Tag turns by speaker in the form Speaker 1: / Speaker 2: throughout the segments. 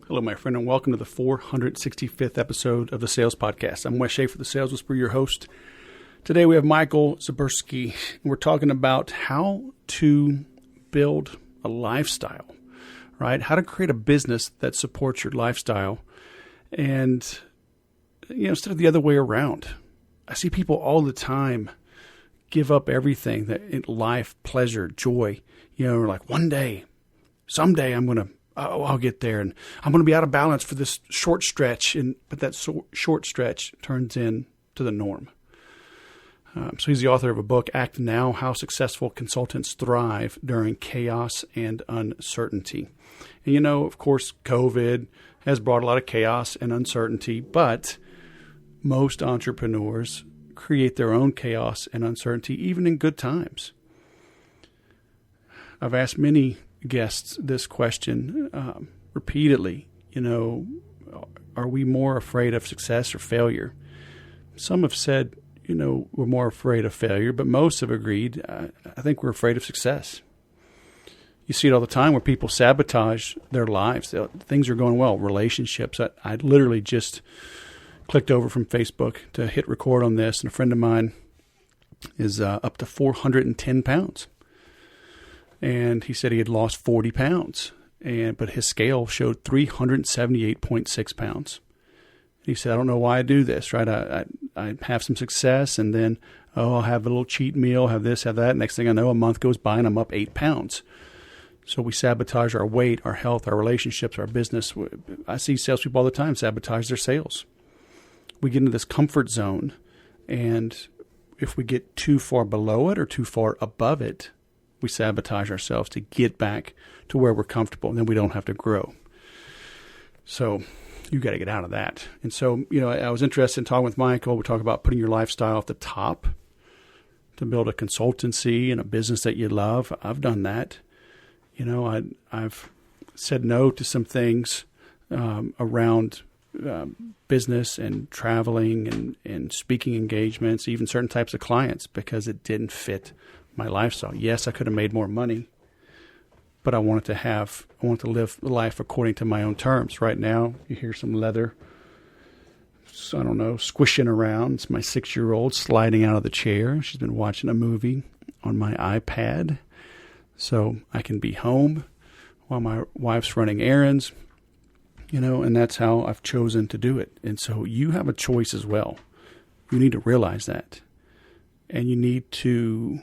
Speaker 1: Hello, my friend, and welcome to the 465th episode of the Sales Podcast. I'm Wes Schaefer, the Sales Whisperer, your host. Today we have Michael Zipursky, and we're talking about how to build a lifestyle, right? How to create a business that supports your lifestyle, and instead of the other way around. I see people all the time give up everything that in life, pleasure, joy. Like one day, someday I'll get there, and I'm going to be out of balance for this short stretch. But that short stretch turns into the norm. So he's the author of a book, Act Now, How Successful Consultants Thrive During Chaos and Uncertainty. And of course, COVID has brought a lot of chaos and uncertainty, but most entrepreneurs create their own chaos and uncertainty, even in good times. I've asked many guests this question repeatedly. Are we more afraid of success or failure? Some have said, we're more afraid of failure, but most have agreed, I think we're afraid of success. You see it all the time where people sabotage their lives. Things are going well, relationships. I literally just clicked over from Facebook to hit record on this, and a friend of mine is up to 410 pounds. And he said he had lost 40 pounds, but his scale showed 378.6 pounds. And he said, I don't know why I do this, right? I have some success, and then, I'll have a little cheat meal, have this, have that. Next thing I know, a month goes by, and I'm up 8 pounds. So we sabotage our weight, our health, our relationships, our business. I see salespeople all the time sabotage their sales. We get into this comfort zone, and if we get too far below it or too far above it, we sabotage ourselves to get back to where we're comfortable, and then we don't have to grow. So you got to get out of that. And so, I was interested in talking with Michael. We talk about putting your lifestyle at the top to build a consultancy and a business that you love. I've done that. I've said no to some things around business and traveling and speaking engagements, even certain types of clients, because it didn't fit my lifestyle. Yes, I could have made more money, but I wanted to live life according to my own terms. Right now, you hear some leather, squishing around. It's my 6-year-old sliding out of the chair. She's been watching a movie on my iPad, so I can be home while my wife's running errands, and that's how I've chosen to do it. And so you have a choice as well. You need to realize that, and you need to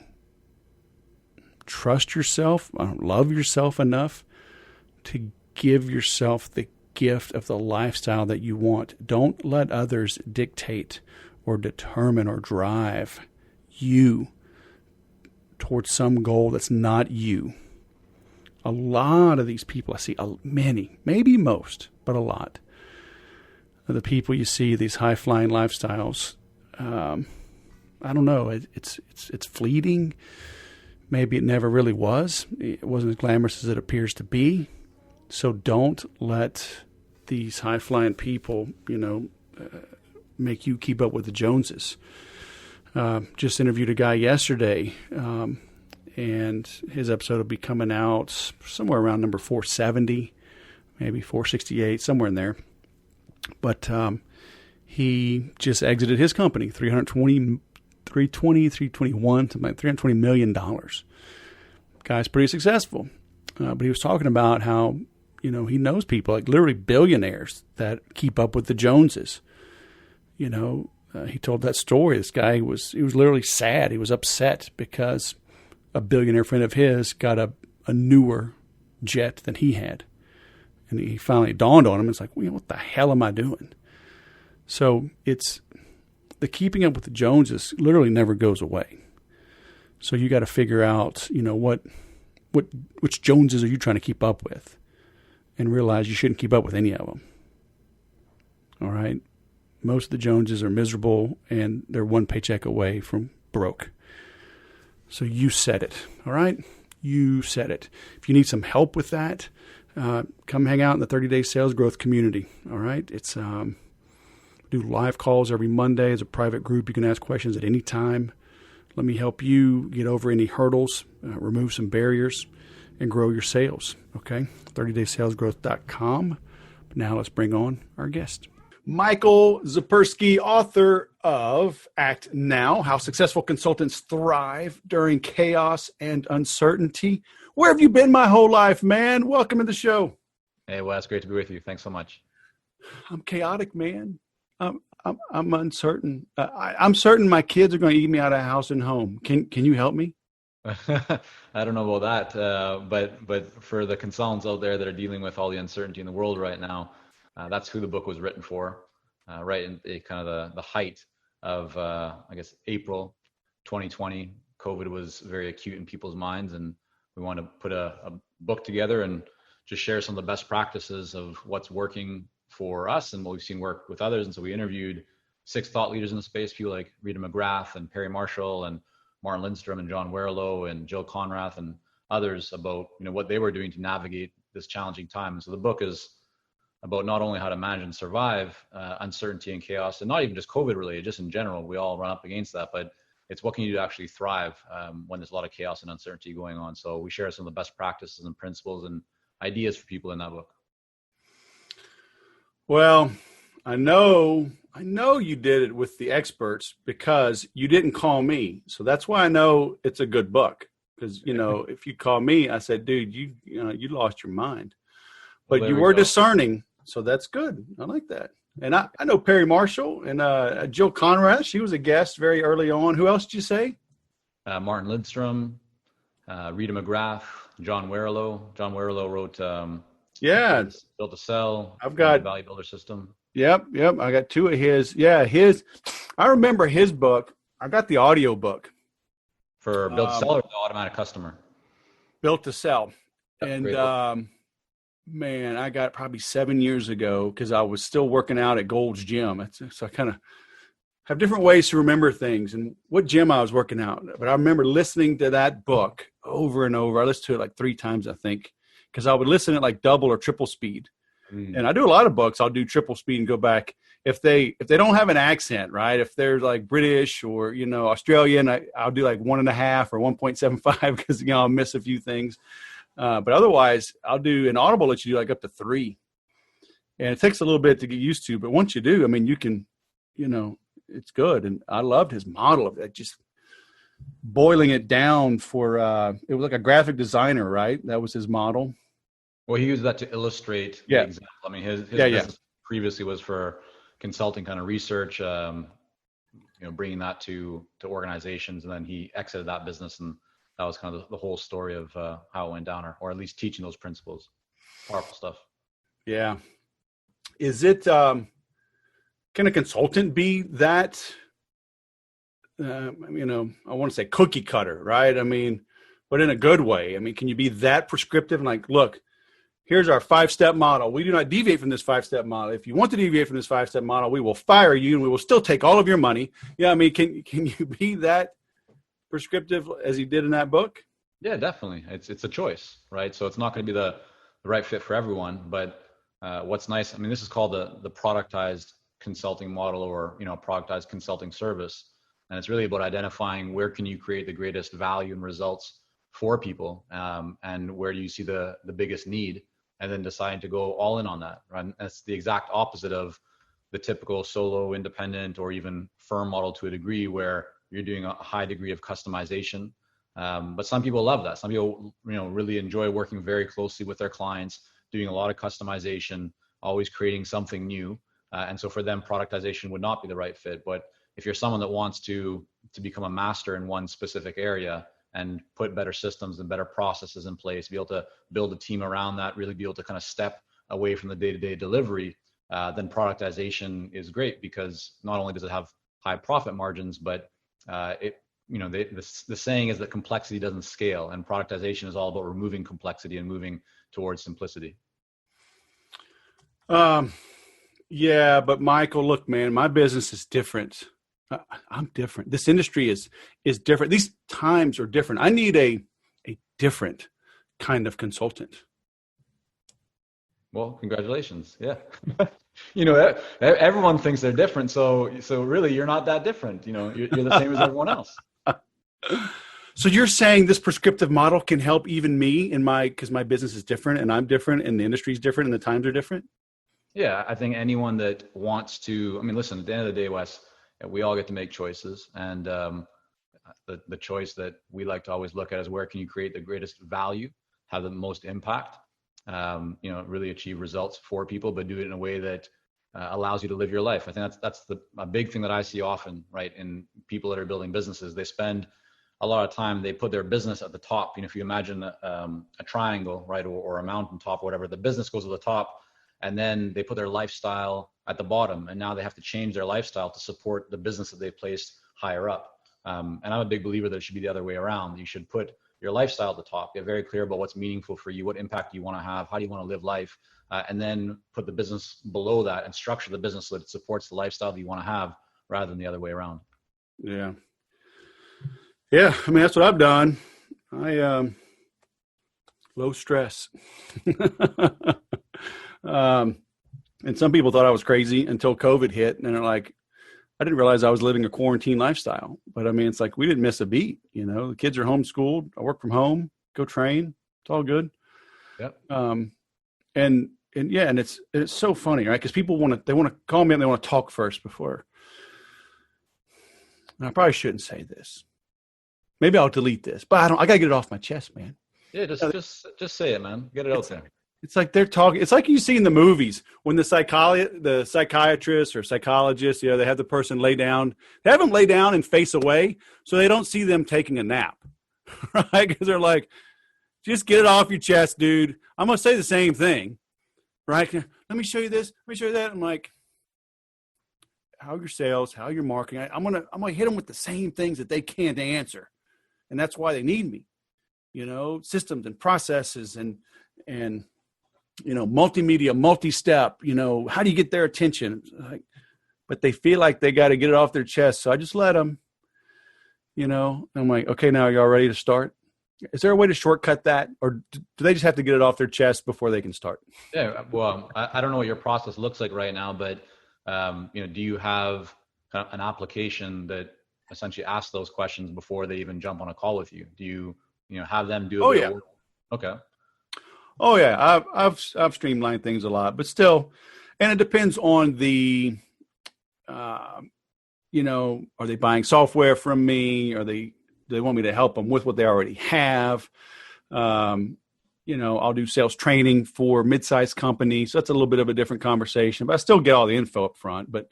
Speaker 1: trust yourself, love yourself enough to give yourself the gift of the lifestyle that you want. Don't let others dictate or determine or drive you towards some goal that's not you. A lot of these people I see, many, maybe most, but a lot of the people you see, these high-flying lifestyles, I don't know, it's fleeting. Maybe it never really was. It wasn't as glamorous as it appears to be. So don't let these high-flying people, make you keep up with the Joneses. Just interviewed a guy yesterday, and his episode will be coming out somewhere around number 470, maybe 468, somewhere in there. But he just exited his company, $320 million. Guy's pretty successful. But he was talking about how, he knows people, like literally billionaires that keep up with the Joneses. He told that story. This guy he was literally sad. He was upset because a billionaire friend of his got a newer jet than he had. And he finally dawned on him. It's like, what the hell am I doing? So it's the keeping up with the Joneses literally never goes away. So you got to figure out, which Joneses are you trying to keep up with, and realize you shouldn't keep up with any of them. All right. Most of the Joneses are miserable, and they're one paycheck away from broke. So you said it. All right. You said it. If you need some help with that, come hang out in the 30-day sales growth community. All right. It's, do live calls every Monday. It's a private group. You can ask questions at any time. Let me help you get over any hurdles, remove some barriers, and grow your sales. Okay. 30daysalesgrowth.com. But now let's bring on our guest. Michael Zipursky, author of Act Now, How Successful Consultants Thrive During Chaos and Uncertainty. Where have you been my whole life, man? Welcome to the show.
Speaker 2: Hey, well, it's great to be with you. Thanks so much.
Speaker 1: I'm chaotic, man. I'm uncertain. I'm certain my kids are going to eat me out of house and home. Can you help me?
Speaker 2: I don't know about that, but for the consultants out there that are dealing with all the uncertainty in the world right now, that's who the book was written for. Right in kind of the height of, I guess, April 2020, COVID was very acute in people's minds, and we want to put a book together and just share some of the best practices of what's working for us and what we've seen work with others. And so we interviewed 6 thought leaders in the space, people like Rita McGrath and Perry Marshall and Martin Lindstrom and John Werlow and Jill Conrath and others about, what they were doing to navigate this challenging time. And so the book is about not only how to manage and survive uncertainty and chaos, and not even just COVID related, just in general, we all run up against that, but it's what can you do to actually thrive when there's a lot of chaos and uncertainty going on. So we share some of the best practices and principles and ideas for people in that book.
Speaker 1: Well, I know you did it with the experts because you didn't call me. So that's why I know it's a good book. Because, if you call me, I said, dude, you lost your mind. But
Speaker 2: well,
Speaker 1: you were discerning. So that's good. I like that. And I know Perry Marshall and Jill Conrath. She was a guest very early on. Who else did you say?
Speaker 2: Martin Lindstrom, Rita McGrath, John Werlow. John Werlow wrote Built a Cell.
Speaker 1: I've got
Speaker 2: Value Builder System.
Speaker 1: Yep. I got 2 of his. Yeah, I remember his book. I got the audio book.
Speaker 2: For Built to Sell or the Automatic Customer?
Speaker 1: Built to Sell.
Speaker 2: Yep,
Speaker 1: and man, I got it probably 7 years ago because I was still working out at Gold's Gym. So I kind of have different ways to remember things and what gym I was working out. But I remember listening to that book over and over. I listened to it like 3 times, I think, because I would listen at like double or triple speed. And I do a lot of books. I'll do triple speed and go back. If they don't have an accent, right? If they're like British or, Australian, I'll do like 1.5 or 1.75 because, I'll miss a few things. But otherwise, I'll do an Audible lets you do like up to 3. And it takes a little bit to get used to. But once you do, I mean, you can, it's good. And I loved his model of that, just boiling it down for, it was like a graphic designer, right? That was his model.
Speaker 2: Well, he used that to illustrate the example. I mean, his business previously was for consulting kind of research, bringing that to organizations. And then he exited that business. And that was kind of the whole story of how it went down, or at least teaching those principles. Powerful stuff. Yeah.
Speaker 1: Is it, can a consultant be that, I want to say cookie cutter, right? I mean, but in a good way. I mean, can you be that prescriptive and like, look, here's our 5-step model. We do not deviate from this 5-step model. If you want to deviate from this 5-step model, we will fire you and we will still take all of your money. Yeah. I mean, can you be that prescriptive as he did in that book?
Speaker 2: Yeah, definitely. It's a choice, right? So it's not going to be the right fit for everyone, but what's nice, I mean, this is called the productized consulting model, or, productized consulting service. And it's really about identifying where can you create the greatest value and results for people, and where do you see the biggest need, and then deciding to go all in on that, right? And that's the exact opposite of the typical solo, independent, or even firm model to a degree, where you're doing a high degree of customization. But some people love that. Some people, really enjoy working very closely with their clients, doing a lot of customization, always creating something new. And so for them, productization would not be the right fit. But if you're someone that wants to become a master in one specific area and put better systems and better processes in place, be able to build a team around that, really be able to kind of step away from the day-to-day delivery, then productization is great, because not only does it have high profit margins, but the saying is that complexity doesn't scale, and productization is all about removing complexity and moving towards simplicity.
Speaker 1: Yeah, but Michael, look, man, my business is different. I'm different. This industry is different. These times are different. I need a different kind of consultant.
Speaker 2: Well, congratulations. Yeah. Everyone thinks they're different. So really you're not that different. You're the same as everyone else.
Speaker 1: So you're saying this prescriptive model can help even me because my business is different and I'm different and the industry is different and the times are different?
Speaker 2: Yeah, I think anyone that wants to, I mean, listen, at the end of the day, Wes, we all get to make choices. And the choice that we like to always look at is where can you create the greatest value, have the most impact, really achieve results for people, but do it in a way that allows you to live your life. I think that's a big thing that I see often, right? In people that are building businesses, they spend a lot of time, they put their business at the top. If you imagine a triangle, right, or a mountaintop or whatever, the business goes to the top, and then they put their lifestyle at the bottom, and now they have to change their lifestyle to support the business that they placed higher up. And I'm a big believer that it should be the other way around. You should put your lifestyle at the top, get very clear about what's meaningful for you, what impact you want to have, how do you want to live life, and then put the business below that and structure the business so that it supports the lifestyle that you want to have rather than the other way around.
Speaker 1: Yeah. Yeah. I mean, that's what I've done. Low stress. And some people thought I was crazy until COVID hit, and they're like, I didn't realize I was living a quarantine lifestyle. But I mean, it's like we didn't miss a beat. The kids are homeschooled. I work from home, go train. It's all good.
Speaker 2: Yep.
Speaker 1: And it's so funny, right? Because people want to call me and they want to talk first before. And I probably shouldn't say this. Maybe I'll delete this, but I gotta get it off my chest, man.
Speaker 2: Yeah, just say it, man. Get it out there.
Speaker 1: It's like they're talking. It's like you see in the movies when the psychiatrist or psychologist, they have the person lay down. They have them lay down and face away so they don't see them taking a nap, right? Because they're like, just get it off your chest, dude. I'm going to say the same thing, right? Let me show you this. Let me show you that. I'm like, how are your sales? How are your marketing? I'm gonna hit them with the same things that they can't answer, and that's why they need me. Systems and processes and multimedia, multi-step, how do you get their attention? But they feel like they got to get it off their chest. So I just let them, I'm like, okay, now y'all ready to start? Is there a way to shortcut that? Or do they just have to get it off their chest before they can start?
Speaker 2: Yeah. Well, I don't know what your process looks like right now, but, do you have an application that essentially asks those questions before they even jump on a call with you? Do you, have them do a bit of work? Okay.
Speaker 1: Oh yeah, I've streamlined things a lot, but still, and it depends on the, are they buying software from me? Do they want me to help them with what they already have? I'll do sales training for mid-sized companies. So that's a little bit of a different conversation, but I still get all the info up front. But,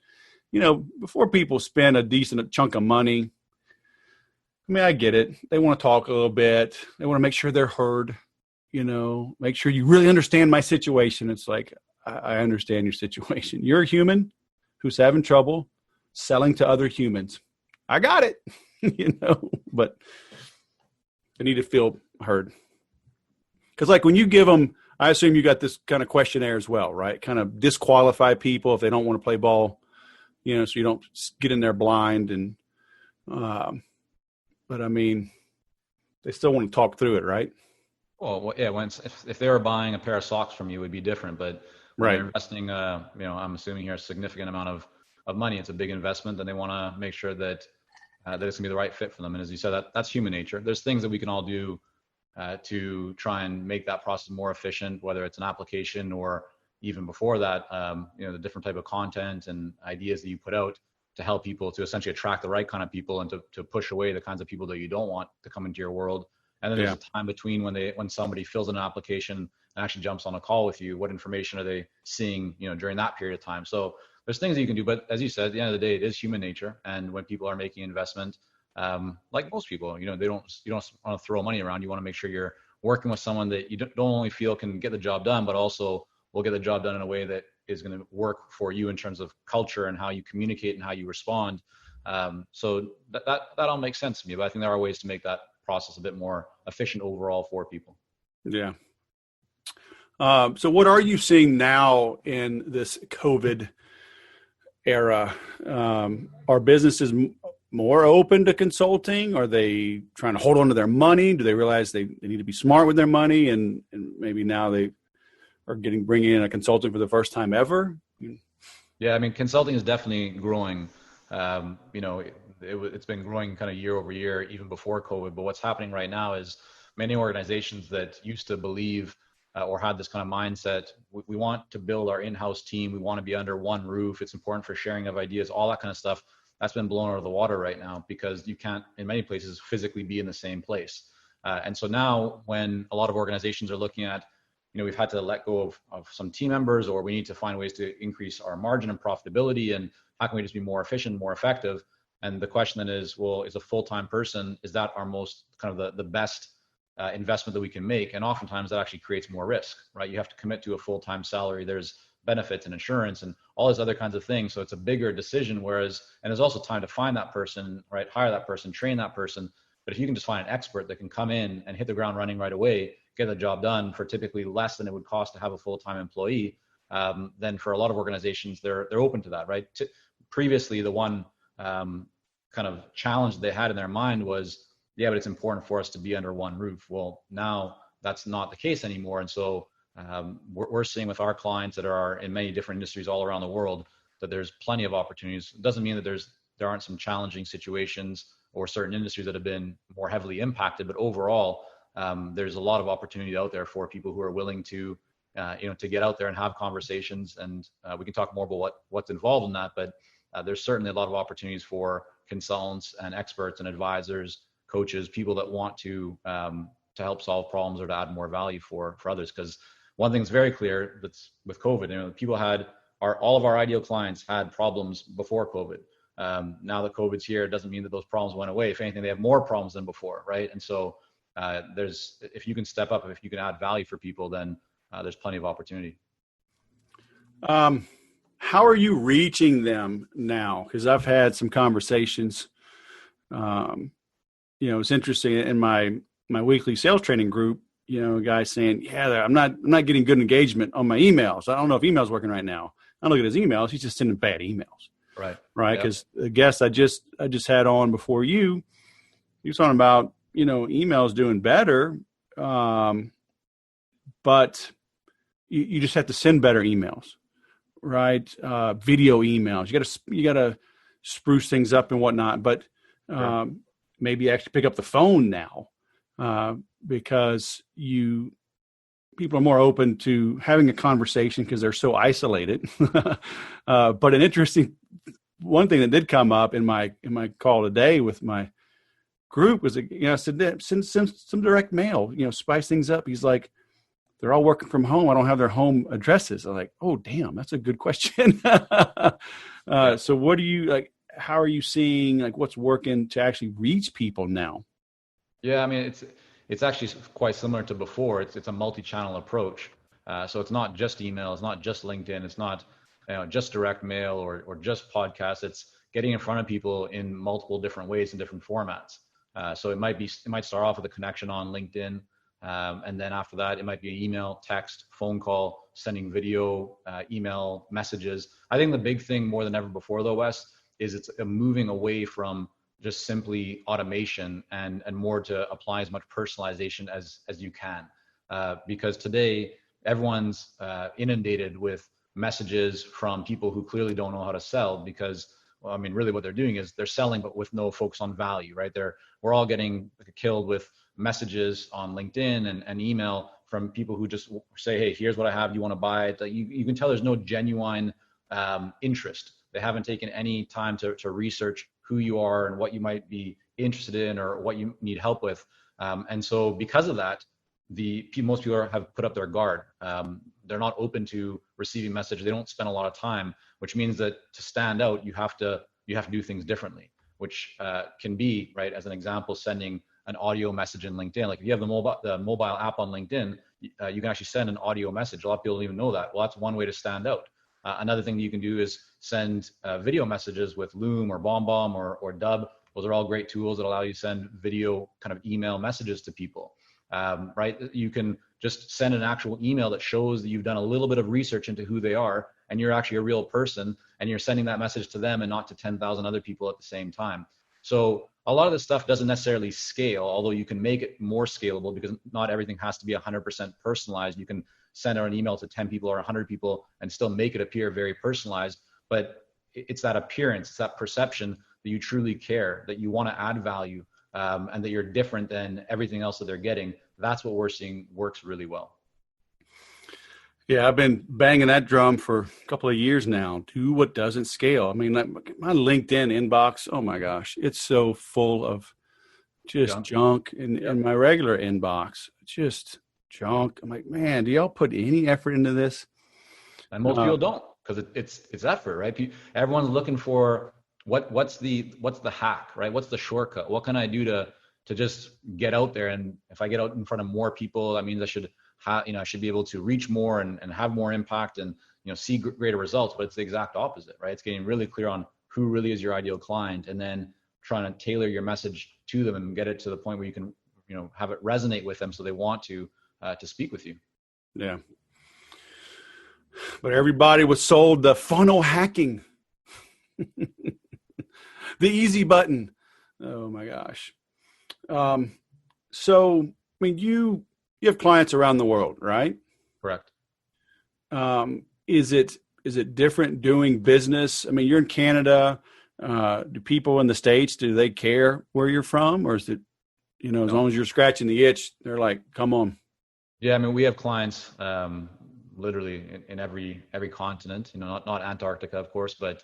Speaker 1: before people spend a decent chunk of money, I mean, I get it. They want to talk a little bit. They want to make sure they're heard. Make sure you really understand my situation. It's like, I understand your situation. You're a human who's having trouble selling to other humans. I got it, but they need to feel heard. Because like when you give them, I assume you got this kind of questionnaire as well, right? Kind of disqualify people if they don't want to play ball, so you don't get in there blind. And, but I mean, they still want to talk through it, right?
Speaker 2: Well, yeah. If they were buying a pair of socks from you, it would be different. But when they're investing, I'm assuming here a significant amount of money. It's a big investment, and they want to make sure that that it's gonna be the right fit for them. And as you said, that's human nature. There's things that we can all do to try and make that process more efficient, whether it's an application or even before that, the different type of content and ideas that you put out to help people to essentially attract the right kind of people and to push away the kinds of people that you don't want to come into your world. And then there's a time between when somebody fills in an application and actually jumps on a call with you. What information are they seeing, during that period of time? So there's things that you can do, but as you said, at the end of the day, it is human nature. And when people are making investment, like most people, you don't want to throw money around. You want to make sure you're working with someone that you don't only feel can get the job done, but also will get the job done in a way that is going to work for you in terms of culture and how you communicate and how you respond. So that all makes sense to me, but I think there are ways to make that process a bit more efficient overall for people.
Speaker 1: Yeah. So what are you seeing now in this COVID era? Are businesses more open to consulting? Are they trying to hold on to their money? Do they realize they need to be smart with their money? And maybe now they are bringing in a consultant for the first time ever?
Speaker 2: Yeah, I mean, consulting is definitely growing. It's been growing kind of year over year, even before COVID. But what's happening right now is many organizations that used to believe or had this kind of mindset. We want to build our in-house team. We want to be under one roof. It's important for sharing of ideas, all that kind of stuff. That's been blown out of the water right now because you can't, in many places, physically be in the same place. And so now when a lot of organizations are looking at, we've had to let go of some team members, or we need to find ways to increase our margin and profitability, and how can we just be more efficient, more effective? And the question then is, well, is a full-time person, is that our most kind of the best investment that we can make? And oftentimes that actually creates more risk, right? You have to commit to a full-time salary. There's benefits and insurance and all these other kinds of things. So it's a bigger decision, and there's also time to find that person, right? Hire that person, train that person. But if you can just find an expert that can come in and hit the ground running right away, get the job done for typically less than it would cost to have a full-time employee, then for a lot of organizations, they're open to that, right? Previously, the one kind of challenge they had in their mind was, yeah, but it's important for us to be under one roof. Well, now that's not the case anymore. And so we're seeing with our clients that are in many different industries all around the world that there's plenty of opportunities. It doesn't mean that there aren't some challenging situations or certain industries that have been more heavily impacted, but overall, there's a lot of opportunity out there for people who are willing to, to get out there and have conversations. And we can talk more about what's involved in that, but there's certainly a lot of opportunities for consultants and experts and advisors, coaches, people that want to help solve problems or to add more value for others. Because one thing's very clear, that's with COVID, people all of our ideal clients had problems before COVID. Now that COVID's here, it doesn't mean that those problems went away. If anything, they have more problems than before, right? And so if you can step up, if you can add value for people, then there's plenty of opportunity.
Speaker 1: How are you reaching them now? Because I've had some conversations. It's interesting in my weekly sales training group. A guy saying, "Yeah, I'm not getting good engagement on my emails. I don't know if email's working right now." I look at his emails; he's just sending bad emails. Right. Because the guest I just had on before you, he was talking about emails doing better, but you just have to send better emails, right? Video emails. You gotta spruce things up and whatnot, but maybe actually pick up the phone now because people are more open to having a conversation because they're so isolated. But an interesting one thing that did come up in my call today with my group was, I said, send some direct mail, spice things up. He's like, they're all working from home. I don't have their home addresses. I'm like, oh, damn, that's a good question. So what do you like? How are you seeing what's working to actually reach people now?
Speaker 2: Yeah, I mean, it's actually quite similar to before. It's a multi-channel approach. So it's not just email, it's not just LinkedIn, it's not just direct mail or just podcasts. It's getting in front of people in multiple different ways and different formats. So it might start off with a connection on LinkedIn, and then after that, it might be an email, text, phone call, sending video, email messages. I think the big thing more than ever before, though, Wes, is it's moving away from just simply automation and more to apply as much personalization as you can. Because today, everyone's inundated with messages from people who clearly don't know how to sell because, well, I mean, really what they're doing is they're selling, but with no focus on value, right? We're all getting killed with messages on LinkedIn and email from people who just say, hey, here's what I have. Do you want to buy it? You can tell there's no genuine interest. They haven't taken any time to research who you are and what you might be interested in or what you need help with. And so because of that, most people have put up their guard. They're not open to receiving messages. They don't spend a lot of time, which means that to stand out, you have to do things differently, which can be, right, as an example, sending an audio message in LinkedIn. Like if you have the mobile app on LinkedIn, you can actually send an audio message. A lot of people don't even know that. Well, that's one way to stand out. Another thing that you can do is send video messages with Loom or BombBomb or Dub. Those are all great tools that allow you to send video kind of email messages to people. Right? You can just send an actual email that shows that you've done a little bit of research into who they are and you're actually a real person and you're sending that message to them and not to 10,000 other people at the same time. So a lot of this stuff doesn't necessarily scale, although you can make it more scalable because not everything has to be 100% personalized. You can send out an email to 10 people or 100 people and still make it appear very personalized. But it's that appearance, it's that perception that you truly care, that you want to add value, and that you're different than everything else that they're getting. That's what we're seeing works really well.
Speaker 1: Yeah, I've been banging that drum for a couple of years now. Do what doesn't scale. I mean, like my LinkedIn inbox, oh my gosh, it's so full of just
Speaker 2: Junk.
Speaker 1: junk in
Speaker 2: Yep.
Speaker 1: my regular inbox, just junk. I'm like, man, do y'all put any effort into this?
Speaker 2: And most
Speaker 1: Uh,
Speaker 2: people don't, because it's effort, right? Everyone's looking for what's the hack, right? What's the shortcut? What can I do to just get out there? And if I get out in front of more people, that means I should I should be able to reach more and have more impact and see greater results. But it's the exact opposite, right? It's getting really clear on who really is your ideal client, and then trying to tailor your message to them and get it to the point where you can have it resonate with them so they want to speak with you.
Speaker 1: yeah, but everybody was sold the funnel hacking, the easy button. Oh my gosh. So, I mean, you have clients around the world, right?
Speaker 2: Correct.
Speaker 1: Is it different doing business? I mean, you're in Canada. Do people in the States, do they care where you're from, or is it, as
Speaker 2: No.
Speaker 1: long as you're scratching the itch, they're like, come on.
Speaker 2: Yeah, I mean, we have clients literally in every continent. Not Antarctica, of course, but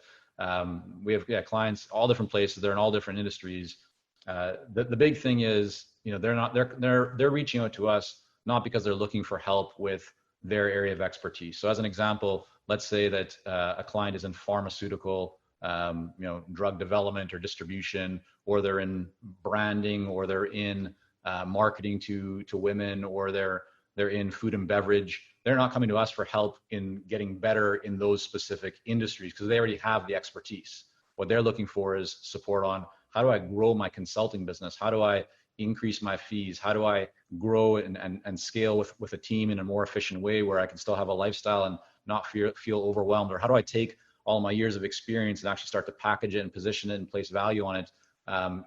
Speaker 2: we have clients all different places. They're in all different industries. The big thing is, they're reaching out to us not because they're looking for help with their area of expertise. So, as an example, let's say that a client is in pharmaceutical, drug development or distribution, or they're in branding, or they're in marketing to women, or they're in food and beverage. They're not coming to us for help in getting better in those specific industries because they already have the expertise. What they're looking for is support on how do I grow my consulting business? How do I increase my fees? How do I grow and scale with a team in a more efficient way where I can still have a lifestyle and not feel overwhelmed? Or how do I take all my years of experience and actually start to package it and position it and place value on it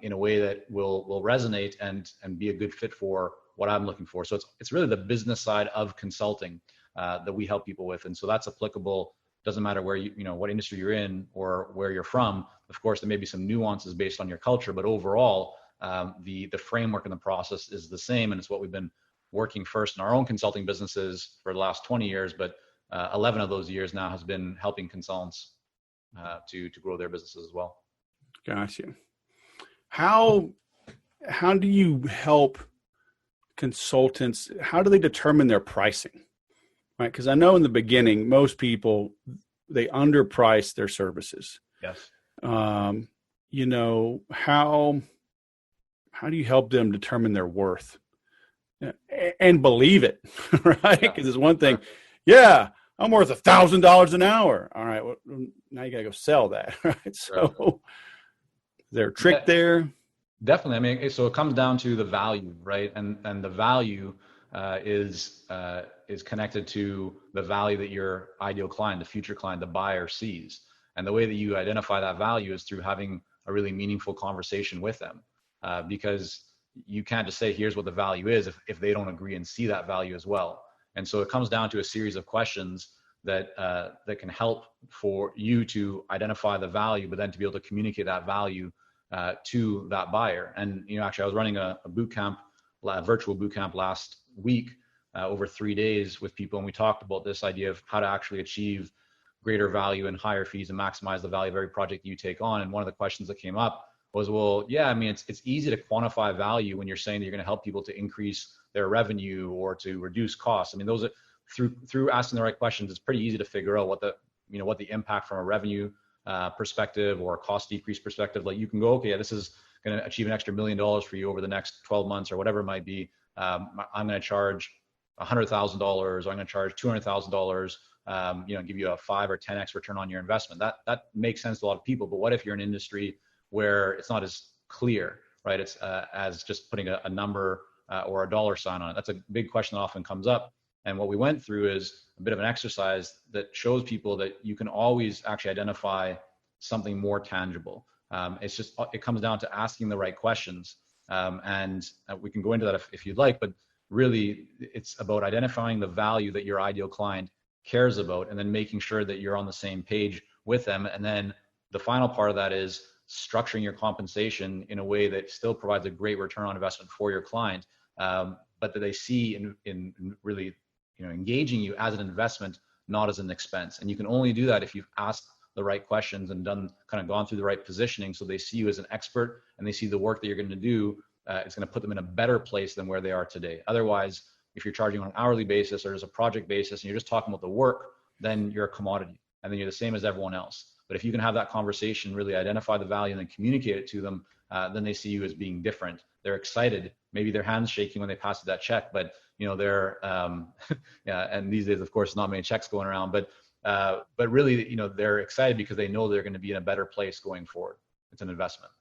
Speaker 2: in a way that will resonate and be a good fit for what I'm looking for. So it's really the business side of consulting that we help people with. And so that's applicable. Doesn't matter where what industry you're in or where you're from. Of course, there may be some nuances based on your culture, but overall, the framework and the process is the same. And it's what we've been working first in our own consulting businesses for the last 20 years, but 11 of those years now has been helping consultants to grow their businesses as well.
Speaker 1: Gotcha. How do you help consultants? How do they determine their pricing? Right? Because I know in the beginning, most people, they underprice their services.
Speaker 2: Yes.
Speaker 1: How do you help them determine their worth and believe it? Right? Because it's one thing, yeah, I'm worth $1,000 an hour. All right, well, now you got to go sell that. Right? So, is there a trick there?
Speaker 2: Definitely. I mean, so it comes down to the value, right? And the value is connected to the value that your ideal client, the future client, the buyer sees. And the way that you identify that value is through having a really meaningful conversation with them, because you can't just say, here's what the value is if they don't agree and see that value as well. And so it comes down to a series of questions that can help for you to identify the value, but then to be able to communicate that value to that buyer. And actually, I was running a boot camp, a virtual boot camp last week over 3 days with people, and we talked about this idea of how to actually achieve greater value and higher fees and maximize the value of every project you take on. And one of the questions that came up was, well, yeah, I mean, it's easy to quantify value when you're saying that you're going to help people to increase their revenue or to reduce costs. I mean, those are through asking the right questions, it's pretty easy to figure out what the impact from a revenue perspective or a cost decrease perspective. Like you can go, okay, this is going to achieve an extra $1 million for you over the next 12 months or whatever it might be. I'm going to charge $100,000 or I'm going to charge $200,000, give you a 5 or 10x return on your investment. That makes sense to a lot of people. But what if you're in an industry where it's not as clear, right? It's as just putting a number or a dollar sign on it. That's a big question that often comes up. And what we went through is a bit of an exercise that shows people that you can always actually identify something more tangible. It comes down to asking the right questions. And we can go into that if you'd like, but really it's about identifying the value that your ideal client cares about and then making sure that you're on the same page with them. And then the final part of that is structuring your compensation in a way that still provides a great return on investment for your client, but that they see in really engaging you as an investment, not as an expense. And you can only do that if you've asked the right questions and gone through the right positioning, so they see you as an expert and they see the work that you're going to do. It's going to put them in a better place than where they are today. Otherwise, if you're charging on an hourly basis or as a project basis and you're just talking about the work, then you're a commodity and then you're the same as everyone else. But if you can have that conversation, really identify the value and then communicate it to them, then they see you as being different. They're excited. Maybe their hands shaking when they pass that check, but they're yeah. And these days, of course, not many checks going around, but really, they're excited because they know they're going to be in a better place going forward. It's an investment.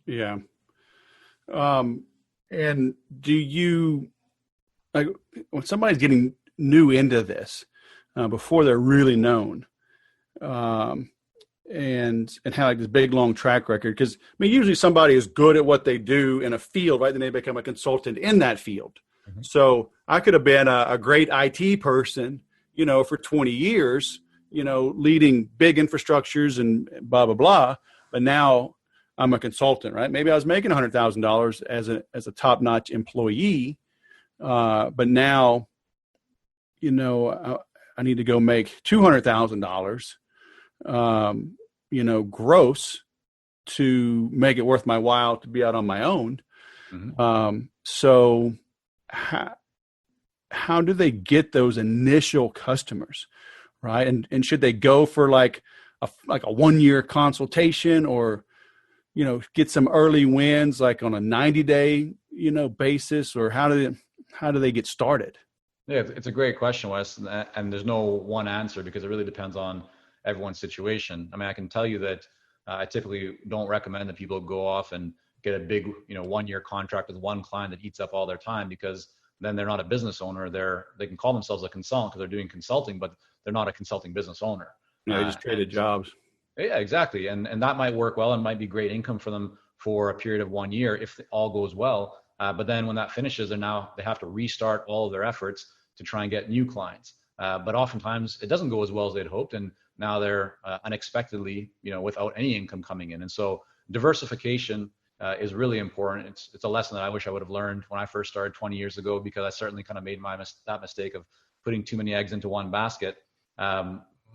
Speaker 1: Yeah. And do you, like, when somebody's getting new into this, before they're really known, and have like this big long track record, because usually somebody is good at what they do in a field, right? Then they become a consultant in that field. Mm-hmm. So I could have been a great IT person, for 20 years, leading big infrastructures and blah, blah, blah. But now I'm a consultant, right? Maybe I was making $100,000 as a top-notch employee. But now, I need to go make $200,000, gross to make it worth my while to be out on my own. Mm-hmm. So how do they get those initial customers, right? And should they go for like a 1-year consultation, or, get some early wins, like on a 90-day, basis, or how do they get started?
Speaker 2: Yeah, it's a great question, Wes, and there's no one answer because it really depends on everyone's situation. I can tell you that I typically don't recommend that people go off and get a big, 1-year contract with one client that eats up all their time, because then they're not a business owner. They can call themselves a consultant because they're doing consulting, but they're not a consulting business owner.
Speaker 1: No, they just traded jobs.
Speaker 2: Yeah, exactly. And that might work well and might be great income for them for a period of 1 year if all goes well. But then when that finishes, they have to restart all of their efforts to try and get new clients. But oftentimes it doesn't go as well as they'd hoped. And now they're unexpectedly, without any income coming in. And so diversification is really important. It's a lesson that I wish I would have learned when I first started 20 years ago, because I certainly kind of made that mistake of putting too many eggs into one basket.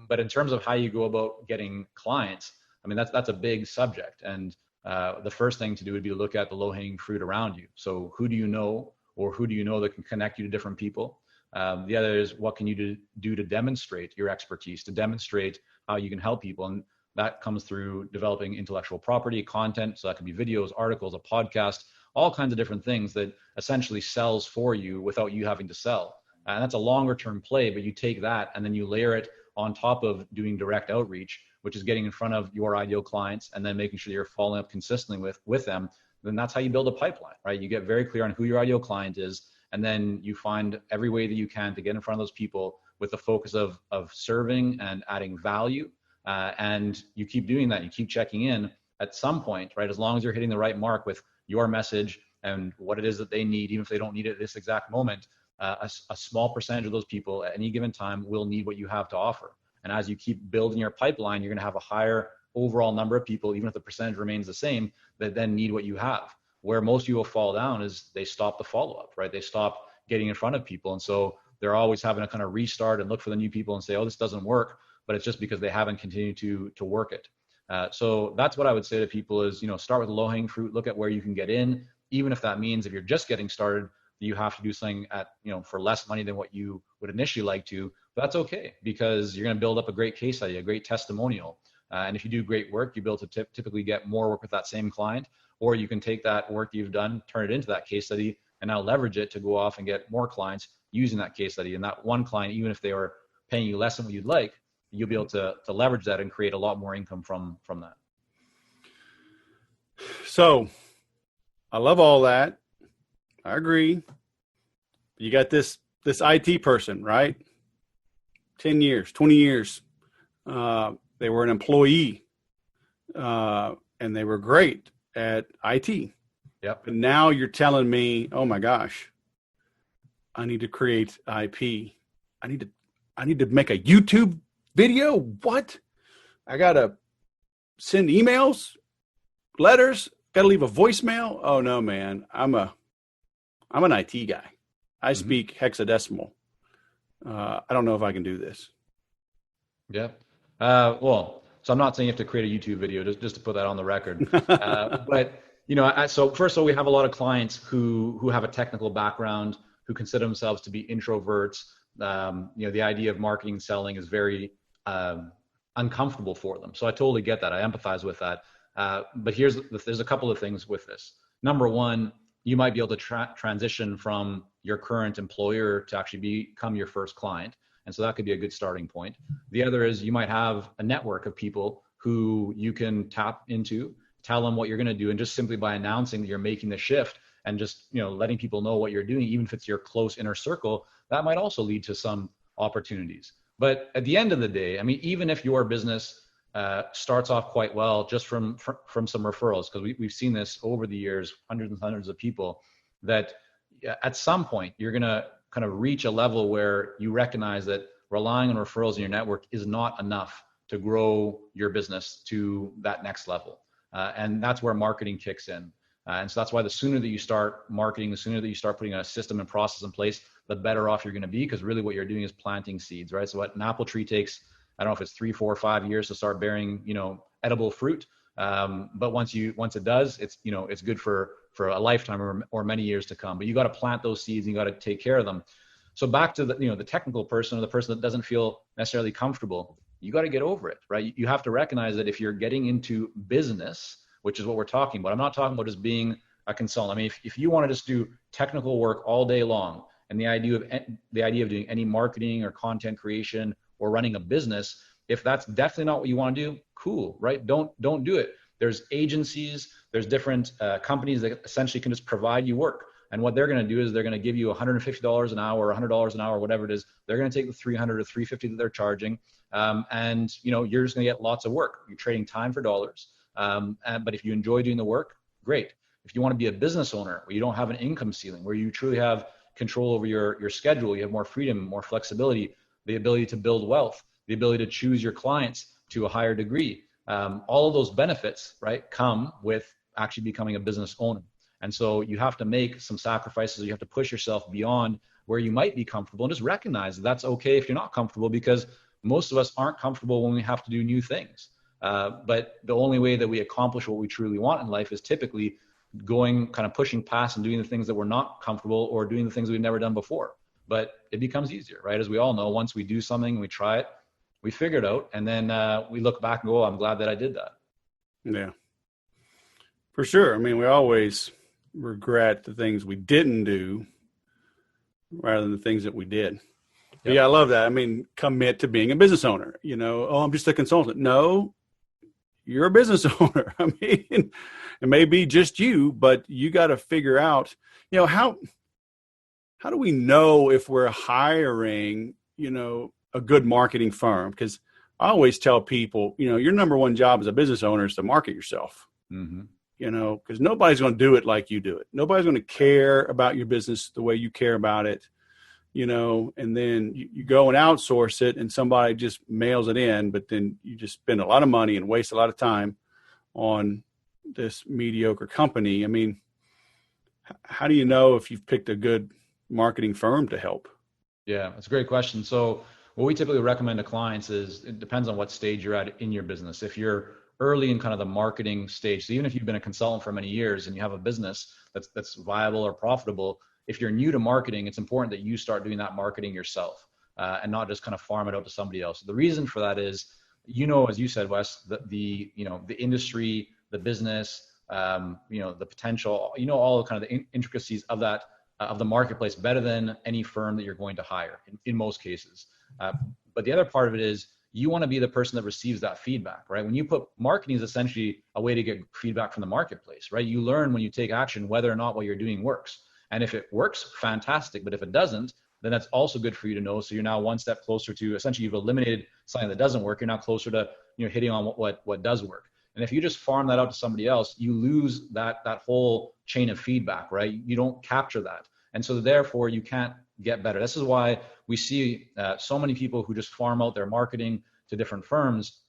Speaker 2: But in terms of how you go about getting clients, that's a big subject. And the first thing to do would be to look at the low-hanging fruit around you. So who do you know, or who do you know that can connect you to different people? The other is, what can you do to demonstrate your expertise, to demonstrate how you can help people? And that comes through developing intellectual property, content. So that could be videos, articles, a podcast, all kinds of different things that essentially sells for you without you having to sell. And that's a longer term play, but you take that and then you layer it on top of doing direct outreach, which is getting in front of your ideal clients and then making sure you're following up consistently with them. Then that's how you build a pipeline, right? You get very clear on who your ideal client is, and then you find every way that you can to get in front of those people with the focus of serving and adding value. And you keep doing that. You keep checking in at some point, right? As long as you're hitting the right mark with your message and what it is that they need, even if they don't need it at this exact moment, a small percentage of those people at any given time will need what you have to offer. And as you keep building your pipeline, you're going to have a higher overall number of people, even if the percentage remains the same, that then need what you have. Where most people fall down is they stop the follow-up, right? They stop getting in front of people. And so they're always having to kind of restart and look for the new people and say, oh, this doesn't work. But it's just because they haven't continued to work it. So that's what I would say to people is, start with the low-hanging fruit, look at where you can get in, even if that means if you're just getting started, you have to do something at, for less money than what you would initially like to. But that's okay, because you're going to build up a great case study, a great testimonial. And if you do great work, you'll be able to typically get more work with that same client, or you can take that work you've done, turn it into that case study, and now leverage it to go off and get more clients using that case study. And that one client, even if they were paying you less than what you'd like, you'll be able to leverage that and create a lot more income from that.
Speaker 1: So I love all that. I agree. You got this IT person, right? 10 years, 20 years. They were an employee, and they were great at IT.
Speaker 2: Yep.
Speaker 1: And now you're telling me, oh my gosh, I need to create IP. I need to make a YouTube video. What? I got to send emails, letters, got to leave a voicemail. Oh no, man. I'm an IT guy. I speak hexadecimal. I don't know if I can do this.
Speaker 2: Yeah. Well, so I'm not saying you have to create a YouTube video, just to put that on the record. But so first of all, we have a lot of clients who have a technical background, who consider themselves to be introverts. The idea of marketing and selling is very uncomfortable for them. So I totally get that. I empathize with that. But there's a couple of things with this. Number one, you might be able to transition from your current employer to actually become your first client. And so that could be a good starting point. The other is you might have a network of people who you can tap into, tell them what you're going to do. And just simply by announcing that you're making the shift and just, letting people know what you're doing, even if it's your close inner circle, that might also lead to some opportunities. But at the end of the day, I mean, even if your business starts off quite well just from some referrals, because we've seen this over the years, hundreds and hundreds of people, that at some point you're going to kind of reach a level where you recognize that relying on referrals in your network is not enough to grow your business to that next level. And that's where marketing kicks in. And so that's why the sooner that you start marketing, the sooner that you start putting a system and process in place, the better off you're going to be, because really what you're doing is planting seeds, right? So what an apple tree takes, I don't know if it's 3, 4, 5 years to start bearing, edible fruit. But once it does, it's good for a lifetime or many years to come. But you got to plant those seeds and you got to take care of them. So back to the technical person, or the person that doesn't feel necessarily comfortable, you got to get over it, right? You have to recognize that if you're getting into business, which is what we're talking about, I'm not talking about just being a consultant. I mean, if you want to just do technical work all day long, and the idea of doing any marketing or content creation or running a business, if that's definitely not what you want to do, cool, right? Don't do it. There's agencies, there's different companies that essentially can just provide you work. And what they're going to do is they're going to give you $150 an hour or $100 an hour, whatever it is. They're going to take the $300 or $350 that they're charging. And you're just going to get lots of work. You're trading time for dollars. But if you enjoy doing the work, great. If you want to be a business owner where you don't have an income ceiling, where you truly have control over your schedule, you have more freedom, more flexibility, the ability to build wealth, the ability to choose your clients to a higher degree. All of those benefits, right, come with actually becoming a business owner. And so you have to make some sacrifices. You have to push yourself beyond where you might be comfortable, and just recognize that's okay if you're not comfortable, because most of us aren't comfortable when we have to do new things. But the only way that we accomplish what we truly want in life is typically pushing past and doing the things that we're not comfortable, or doing the things we've never done before. But it becomes easier, right? As we all know, once we do something, we try it, we figure it out, and then we look back and go, oh, I'm glad that I did that.
Speaker 1: Yeah, for sure. I mean, we always regret the things we didn't do rather than the things that we did. Yep. Yeah, I love that. I mean, commit to being a business owner. Oh, I'm just a consultant. No, you're a business owner. I mean, it may be just you, but you got to figure out, how do we know if we're hiring, a good marketing firm? Because I always tell people, your number one job as a business owner is to market yourself. Mm-hmm. Because nobody's going to do it like you do it. Nobody's going to care about your business the way you care about it, and then you go and outsource it and somebody just mails it in, but then you just spend a lot of money and waste a lot of time on this mediocre company. I mean, how do you know if you've picked a good marketing firm to help?
Speaker 2: Yeah, that's a great question. So what we typically recommend to clients is, it depends on what stage you're at in your business. If you're early in kind of the marketing stage, so even if you've been a consultant for many years and you have a business that's viable or profitable, if you're new to marketing, it's important that you start doing that marketing yourself and not just kind of farm it out to somebody else. The reason for that is, as you said, Wes, the industry, the business, the potential, all kind of the intricacies of that, of the marketplace better than any firm that you're going to hire in most cases. But the other part of it is, you want to be the person that receives that feedback, right? When you put marketing is essentially a way to get feedback from the marketplace, right? You learn when you take action whether or not what you're doing works. And if it works, fantastic. But if it doesn't, then that's also good for you to know. So you're now one step closer to, essentially, you've eliminated something that doesn't work. You're now closer to, hitting on what does work. And if you just farm that out to somebody else, you lose that whole chain of feedback, right? You don't capture that. And so therefore you can't get better. This is why we see so many people who just farm out their marketing to different firms,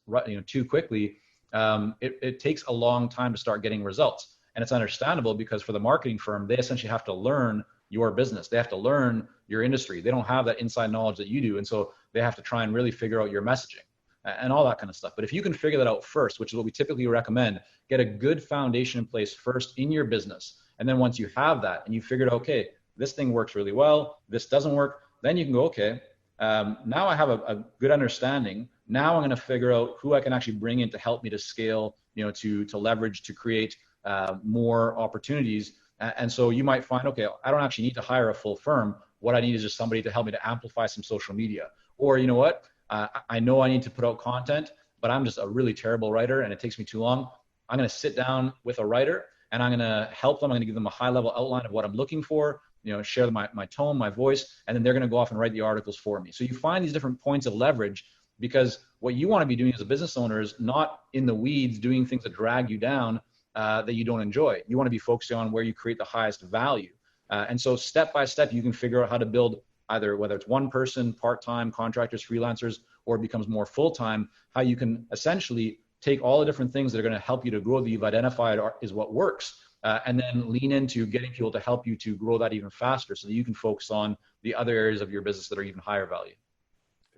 Speaker 2: too quickly. It takes a long time to start getting results. And it's understandable, because for the marketing firm, they essentially have to learn your business. They have to learn your industry. They don't have that inside knowledge that you do. And so they have to try and really figure out your messaging and all that kind of stuff. But if you can figure that out first, which is what we typically recommend, get a good foundation in place first in your business. And then once you have that and you figured out, okay, this thing works really well, this doesn't work, then you can go, okay, now I have a good understanding. Now I'm going to figure out who I can actually bring in to help me to scale, to leverage, to create more opportunities. And so you might find, okay, I don't actually need to hire a full firm. What I need is just somebody to help me to amplify some social media. Or you know what? I know I need to put out content, but I'm just a really terrible writer and it takes me too long. I'm going to sit down with a writer and I'm going to help them. I'm going to give them a high level outline of what I'm looking for, share my tone, my voice, and then they're going to go off and write the articles for me. So you find these different points of leverage, because what you want to be doing as a business owner is not in the weeds doing things that drag you down that you don't enjoy. You want to be focusing on where you create the highest value. And so step by step, you can figure out how to build either, whether it's one person, part-time, contractors, freelancers, or it becomes more full-time, how you can essentially take all the different things that are going to help you to grow that you've identified is what works, and then lean into getting people to help you to grow that even faster so that you can focus on the other areas of your business that are even higher value.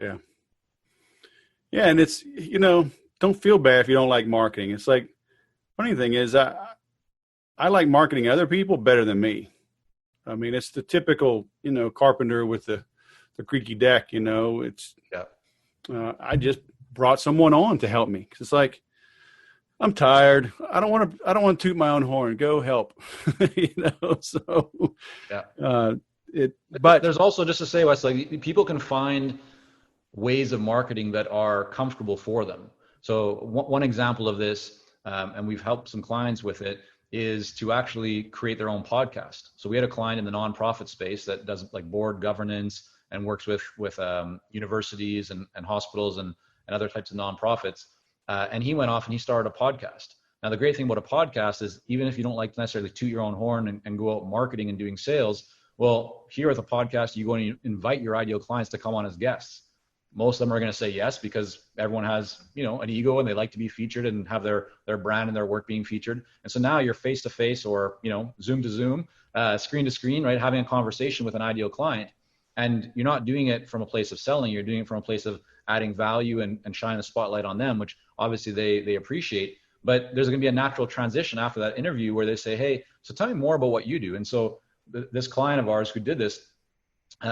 Speaker 1: Yeah. Yeah. And it's, don't feel bad if you don't like marketing. It's like, funny thing is I like marketing other people better than me. I mean, it's the typical, carpenter with the creaky deck, it's, I just brought someone on to help me. 'Cause it's like, I'm tired. I don't want to toot my own horn. Go help, so,
Speaker 2: but there's also, just to say, Wes, like, people can find ways of marketing that are comfortable for them. So one example of this, and we've helped some clients with it, is to actually create their own podcast. So we had a client in the nonprofit space that does like board governance and works with universities and hospitals and other types of nonprofits. And he went off and he started a podcast. Now, the great thing about a podcast is, even if you don't like to necessarily toot your own horn and go out marketing and doing sales, well, here with a podcast, you go and you invite your ideal clients to come on as guests. Most of them are going to say yes, because everyone has, an ego and they like to be featured and have their brand and their work being featured. And so now you're face to face, or, Zoom to Zoom, screen to screen, right? Having a conversation with an ideal client. And you're not doing it from a place of selling. You're doing it from a place of adding value and shining the spotlight on them, which obviously they appreciate. But there's going to be a natural transition after that interview where they say, hey, so tell me more about what you do. And so this client of ours who did this,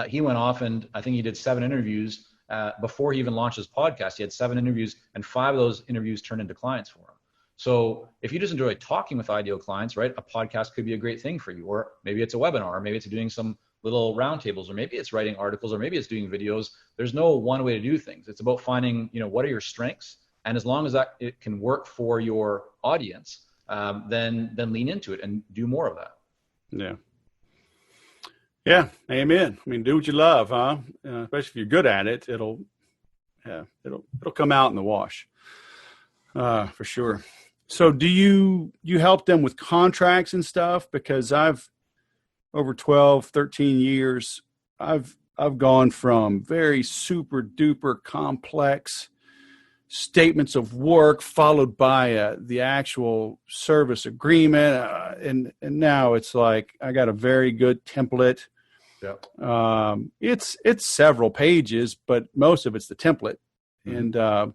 Speaker 2: he went off and I think he did 7 interviews before he even launched his podcast. He had 7 interviews, and 5 of those interviews turned into clients for him. So if you just enjoy talking with ideal clients, right, a podcast could be a great thing for you. Or maybe it's a webinar, or maybe it's doing some little roundtables, or maybe it's writing articles, or maybe it's doing videos. There's no one way to do things. It's about finding, what are your strengths, and as long as that it can work for your audience, then lean into it and do more of that.
Speaker 1: Yeah. Yeah. Amen. I mean, do what you love, huh? Especially if you're good at it, it'll come out in the wash, for sure. So do you help them with contracts and stuff? Because over 12, 13 years, I've gone from very super duper complex statements of work followed by the actual service agreement. And now it's like, I got a very good template.
Speaker 2: Yeah.
Speaker 1: It's several pages, but most of it's the template. Mm-hmm. And,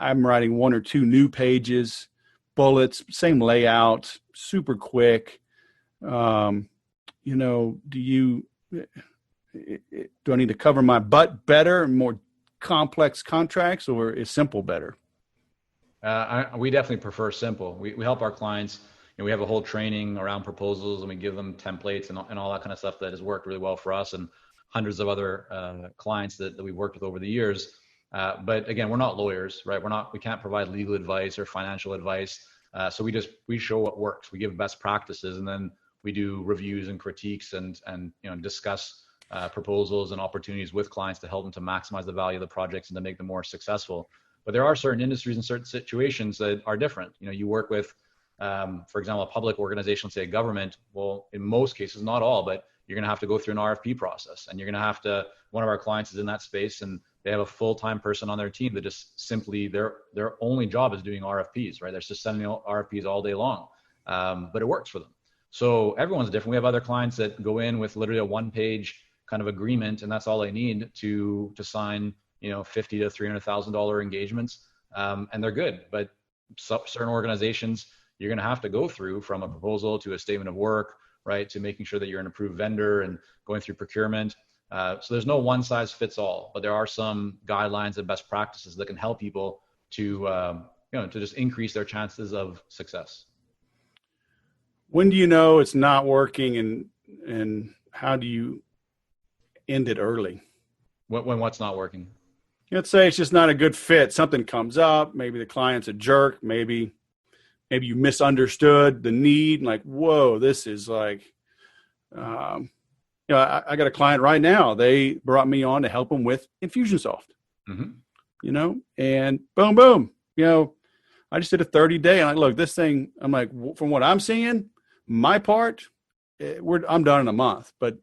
Speaker 1: I'm writing 1 or 2 new pages, bullets, same layout, super quick. Do I need to cover my butt better, more complex contracts, or is simple better?
Speaker 2: We definitely prefer simple. We help our clients. We have a whole training around proposals, and we give them templates and all that kind of stuff that has worked really well for us and hundreds of other clients that we've worked with over the years. But again, we're not lawyers, right? We can't provide legal advice or financial advice. So we show what works. We give best practices, and then we do reviews and critiques and discuss proposals and opportunities with clients to help them to maximize the value of the projects and to make them more successful. But there are certain industries and certain situations that are different. You work with, for example, a public organization, say a government. Well, in most cases, not all, but you're going to have to go through an RFP process, and you're going to have to. One of our clients is in that space, and they have a full-time person on their team that just simply their only job is doing RFPs, right? They're just sending out RFPs all day long, but it works for them. So everyone's different. We have other clients that go in with literally a 1-page kind of agreement, and that's all they need to sign, $50,000 to $300,000 engagements, and they're good. But certain organizations, you're going to have to go through from a proposal to a statement of work, right, to making sure that you're an approved vendor and going through procurement. So there's no one size fits all, but there are some guidelines and best practices that can help people to just increase their chances of success.
Speaker 1: When do you know it's not working, and how do you end it early?
Speaker 2: When what's not working?
Speaker 1: Let's say it's just not a good fit. Something comes up. Maybe the client's a jerk. Maybe you misunderstood the need. Like, whoa, this is like, I got a client right now. They brought me on to help them with Infusionsoft, and boom, boom. I just did a 30-day. And look, this thing, I'm like, from what I'm seeing, my part, I'm done in a month, but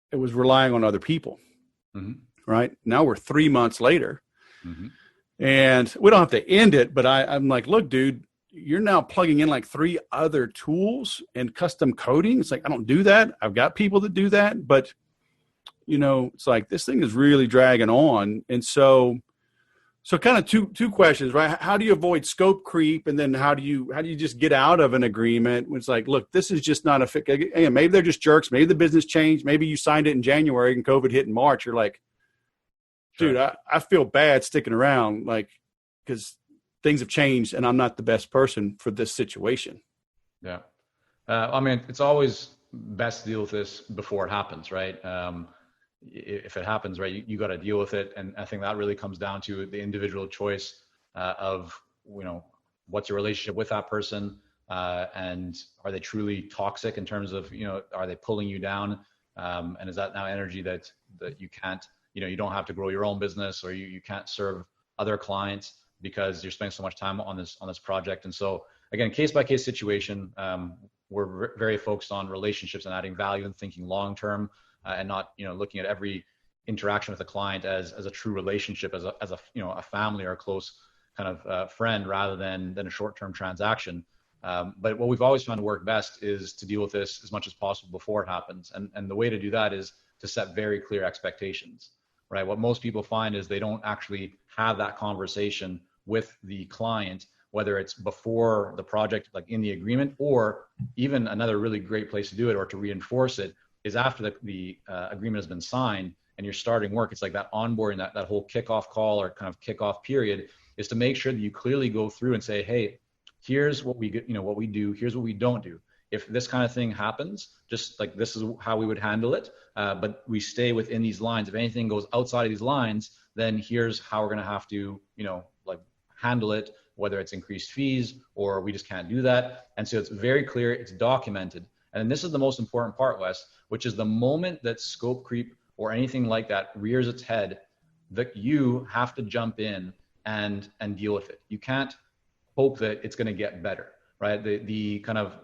Speaker 1: it was relying on other people. Right now we're 3 months later, and we don't have to end it, but I'm like, look, dude, you're now plugging in like 3 other tools and custom coding. It's like, I don't do that. I've got people that do that, but it's like, this thing is really dragging on. And so kind of two questions, right? How do you avoid scope creep? And then how do you just get out of an agreement when it's like, look, this is just not a fit. Hey, maybe they're just jerks. Maybe the business changed. Maybe you signed it in January and COVID hit in March. You're like, dude, I feel bad sticking around, like, because things have changed and I'm not the best person for this situation.
Speaker 2: Yeah. It's always best to deal with this before it happens, right? If it happens, right, you got to deal with it. And I think that really comes down to the individual choice of, what's your relationship with that person? And are they truly toxic in terms of, are they pulling you down? And is that now energy that you can't, you don't have to grow your own business, or you can't serve other clients because you're spending so much time on this project? And so again, case by case situation, we're very focused on relationships and adding value and thinking long-term, and not, looking at every interaction with a client as a true relationship, as a family or a close kind of friend, rather than a short-term transaction. But what we've always found to work best is to deal with this as much as possible before it happens. And the way to do that is to set very clear expectations, right? What most people find is they don't actually have that conversation with the client, whether it's before the project, like in the agreement, or even another really great place to do it or to reinforce it is after the agreement has been signed and you're starting work. It's like that onboarding, that whole kickoff call or kind of kickoff period, is to make sure that you clearly go through and say, hey, here's what we what we do, here's what we don't do. If this kind of thing happens, just like this is how we would handle it, but we stay within these lines. If anything goes outside of these lines, then here's how we're going to have to, handle it, whether it's increased fees or we just can't do that. And so it's very clear, it's documented. And this is the most important part, Wes, which is the moment that scope creep or anything like that rears its head, that you have to jump in and deal with it. You can't hope that it's going to get better, right? The kind of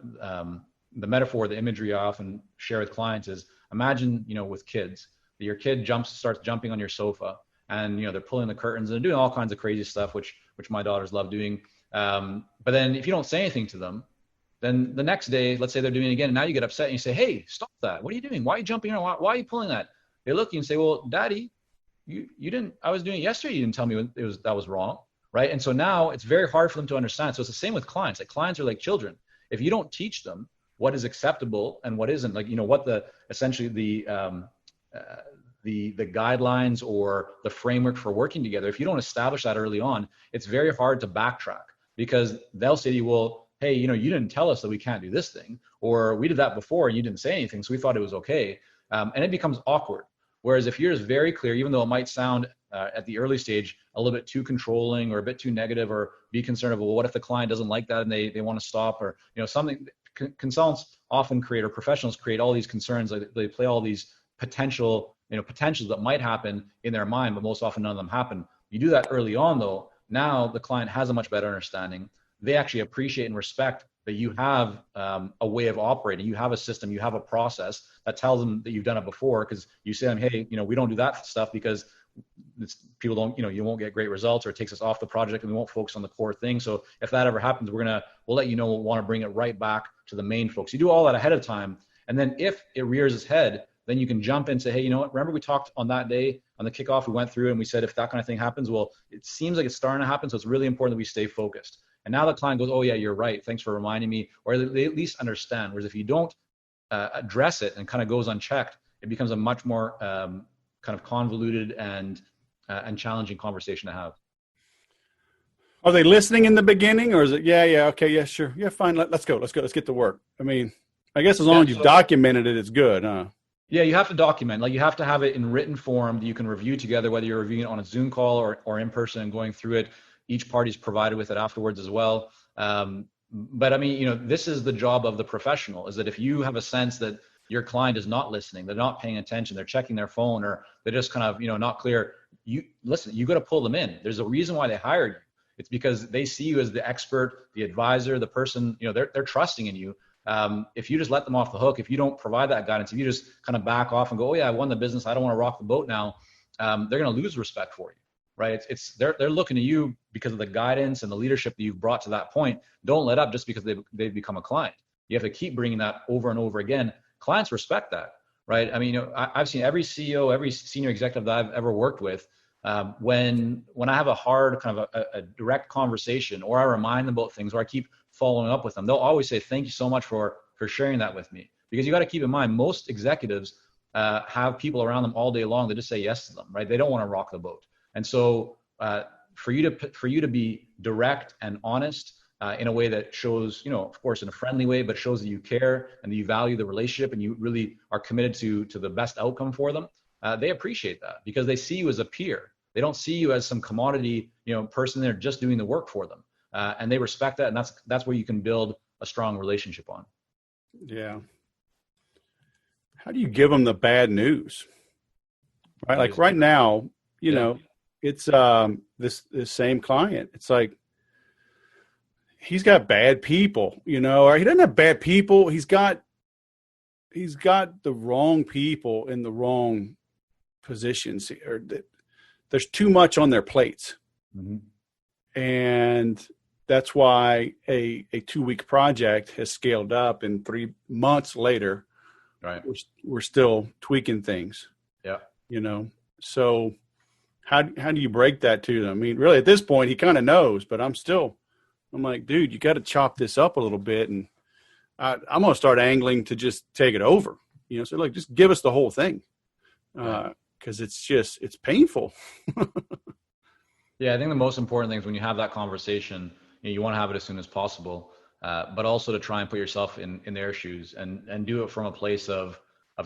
Speaker 2: the metaphor, the imagery I often share with clients is, imagine, with kids, that your kid starts jumping on your sofa, and they're pulling the curtains and doing all kinds of crazy stuff, which my daughters love doing. But then if you don't say anything to them, then the next day, let's say they're doing it again, and now you get upset and you say, hey, stop that. What are you doing? Why are you jumping around? Why are you pulling that? They look at you and say, well, Daddy, you didn't, I was doing it yesterday. You didn't tell me that was wrong. Right. And so now it's very hard for them to understand. So it's the same with clients. Like, clients are like children. If you don't teach them what is acceptable and what isn't, like, what essentially the guidelines or the framework for working together, if you don't establish that early on, it's very hard to backtrack, because they'll say to you, well, hey, you didn't tell us that we can't do this thing, or we did that before and you didn't say anything, so we thought it was okay. And it becomes awkward. Whereas if you're just very clear, even though it might sound at the early stage a little bit too controlling or a bit too negative, or be concerned of, well, what if the client doesn't like that and they want to stop, or something. Consultants often create, or professionals create, all these concerns. They play all these potentials that might happen in their mind, but most often none of them happen. You do that early on, though, now the client has a much better understanding. They actually appreciate and respect that you have a way of operating, you have a system, you have a process that tells them that you've done it before, because you say to them, hey, we don't do that stuff because people don't, you won't get great results, or it takes us off the project and we won't focus on the core thing. So if that ever happens, we'll let you know. We'll want to bring it right back to the main focus. You do all that ahead of time. And then if it rears its head, then you can jump in and say, hey, you know what? Remember we talked on that day on the kickoff, we went through and we said, if that kind of thing happens, well, it seems like it's starting to happen. So it's really important that we stay focused. And now the client goes, oh yeah, you're right. Thanks for reminding me. Or they at least understand. Whereas if you don't address it and kind of goes unchecked, it becomes a much more kind of convoluted and challenging conversation to have.
Speaker 1: Are they listening in the beginning, or is it, yeah, okay, yeah, sure. Yeah, fine. Let's go. Let's get to work. I mean, I guess as long as you've documented it, it's good, huh?
Speaker 2: Yeah, you have to document. Like, you have to have it in written form that you can review together, whether you're reviewing it on a Zoom call or in person and going through it. Each party's provided with it afterwards as well. But I mean, this is the job of the professional, is that if you have a sense that your client is not listening, they're not paying attention, they're checking their phone, or they're just kind of, not clear, you got to pull them in. There's a reason why they hired you. It's because they see you as the expert, the advisor, the person, they're trusting in you. If you just let them off the hook, if you don't provide that guidance, if you just kind of back off and go, oh yeah, I won the business, I don't want to rock the boat now, they're going to lose respect for you, right? They're looking to you because of the guidance and the leadership that you've brought to that point. Don't let up just because they've become a client. You have to keep bringing that over and over again. Clients respect that, right? I mean, I've seen every CEO, every senior executive that I've ever worked with, when I have a hard kind of a direct conversation, or I remind them about things, or I keep following up with them, they'll always say, thank you so much for sharing that with me. Because you got to keep in mind, most executives have people around them all day long that just say yes to them, right? They don't want to rock the boat. And so for you to be direct and honest in a way that shows, of course, in a friendly way, but shows that you care and that you value the relationship and you really are committed to the best outcome for them, they appreciate that, because they see you as a peer. They don't see you as some commodity, person there just doing the work for them. And they respect that. And that's where you can build a strong relationship on.
Speaker 1: Yeah. How do you give them the bad news? Right. Like right now, it's this same client. It's like, he's got bad people, or he doesn't have bad people. He's got the wrong people in the wrong positions, or there's too much on their plates. Mm-hmm. And that's why a 2-week project has scaled up, and 3 months later,
Speaker 2: right,
Speaker 1: we're still tweaking things.
Speaker 2: Yeah.
Speaker 1: So how do you break that to them? I mean, really at this point, he kind of knows, but I'm like, dude, you got to chop this up a little bit. And I'm going to start angling to just take it over, so like, just give us the whole thing. Cause it's painful.
Speaker 2: Yeah. I think the most important thing is when you have that conversation, you want to have it as soon as possible, but also to try and put yourself in their shoes and do it from a place of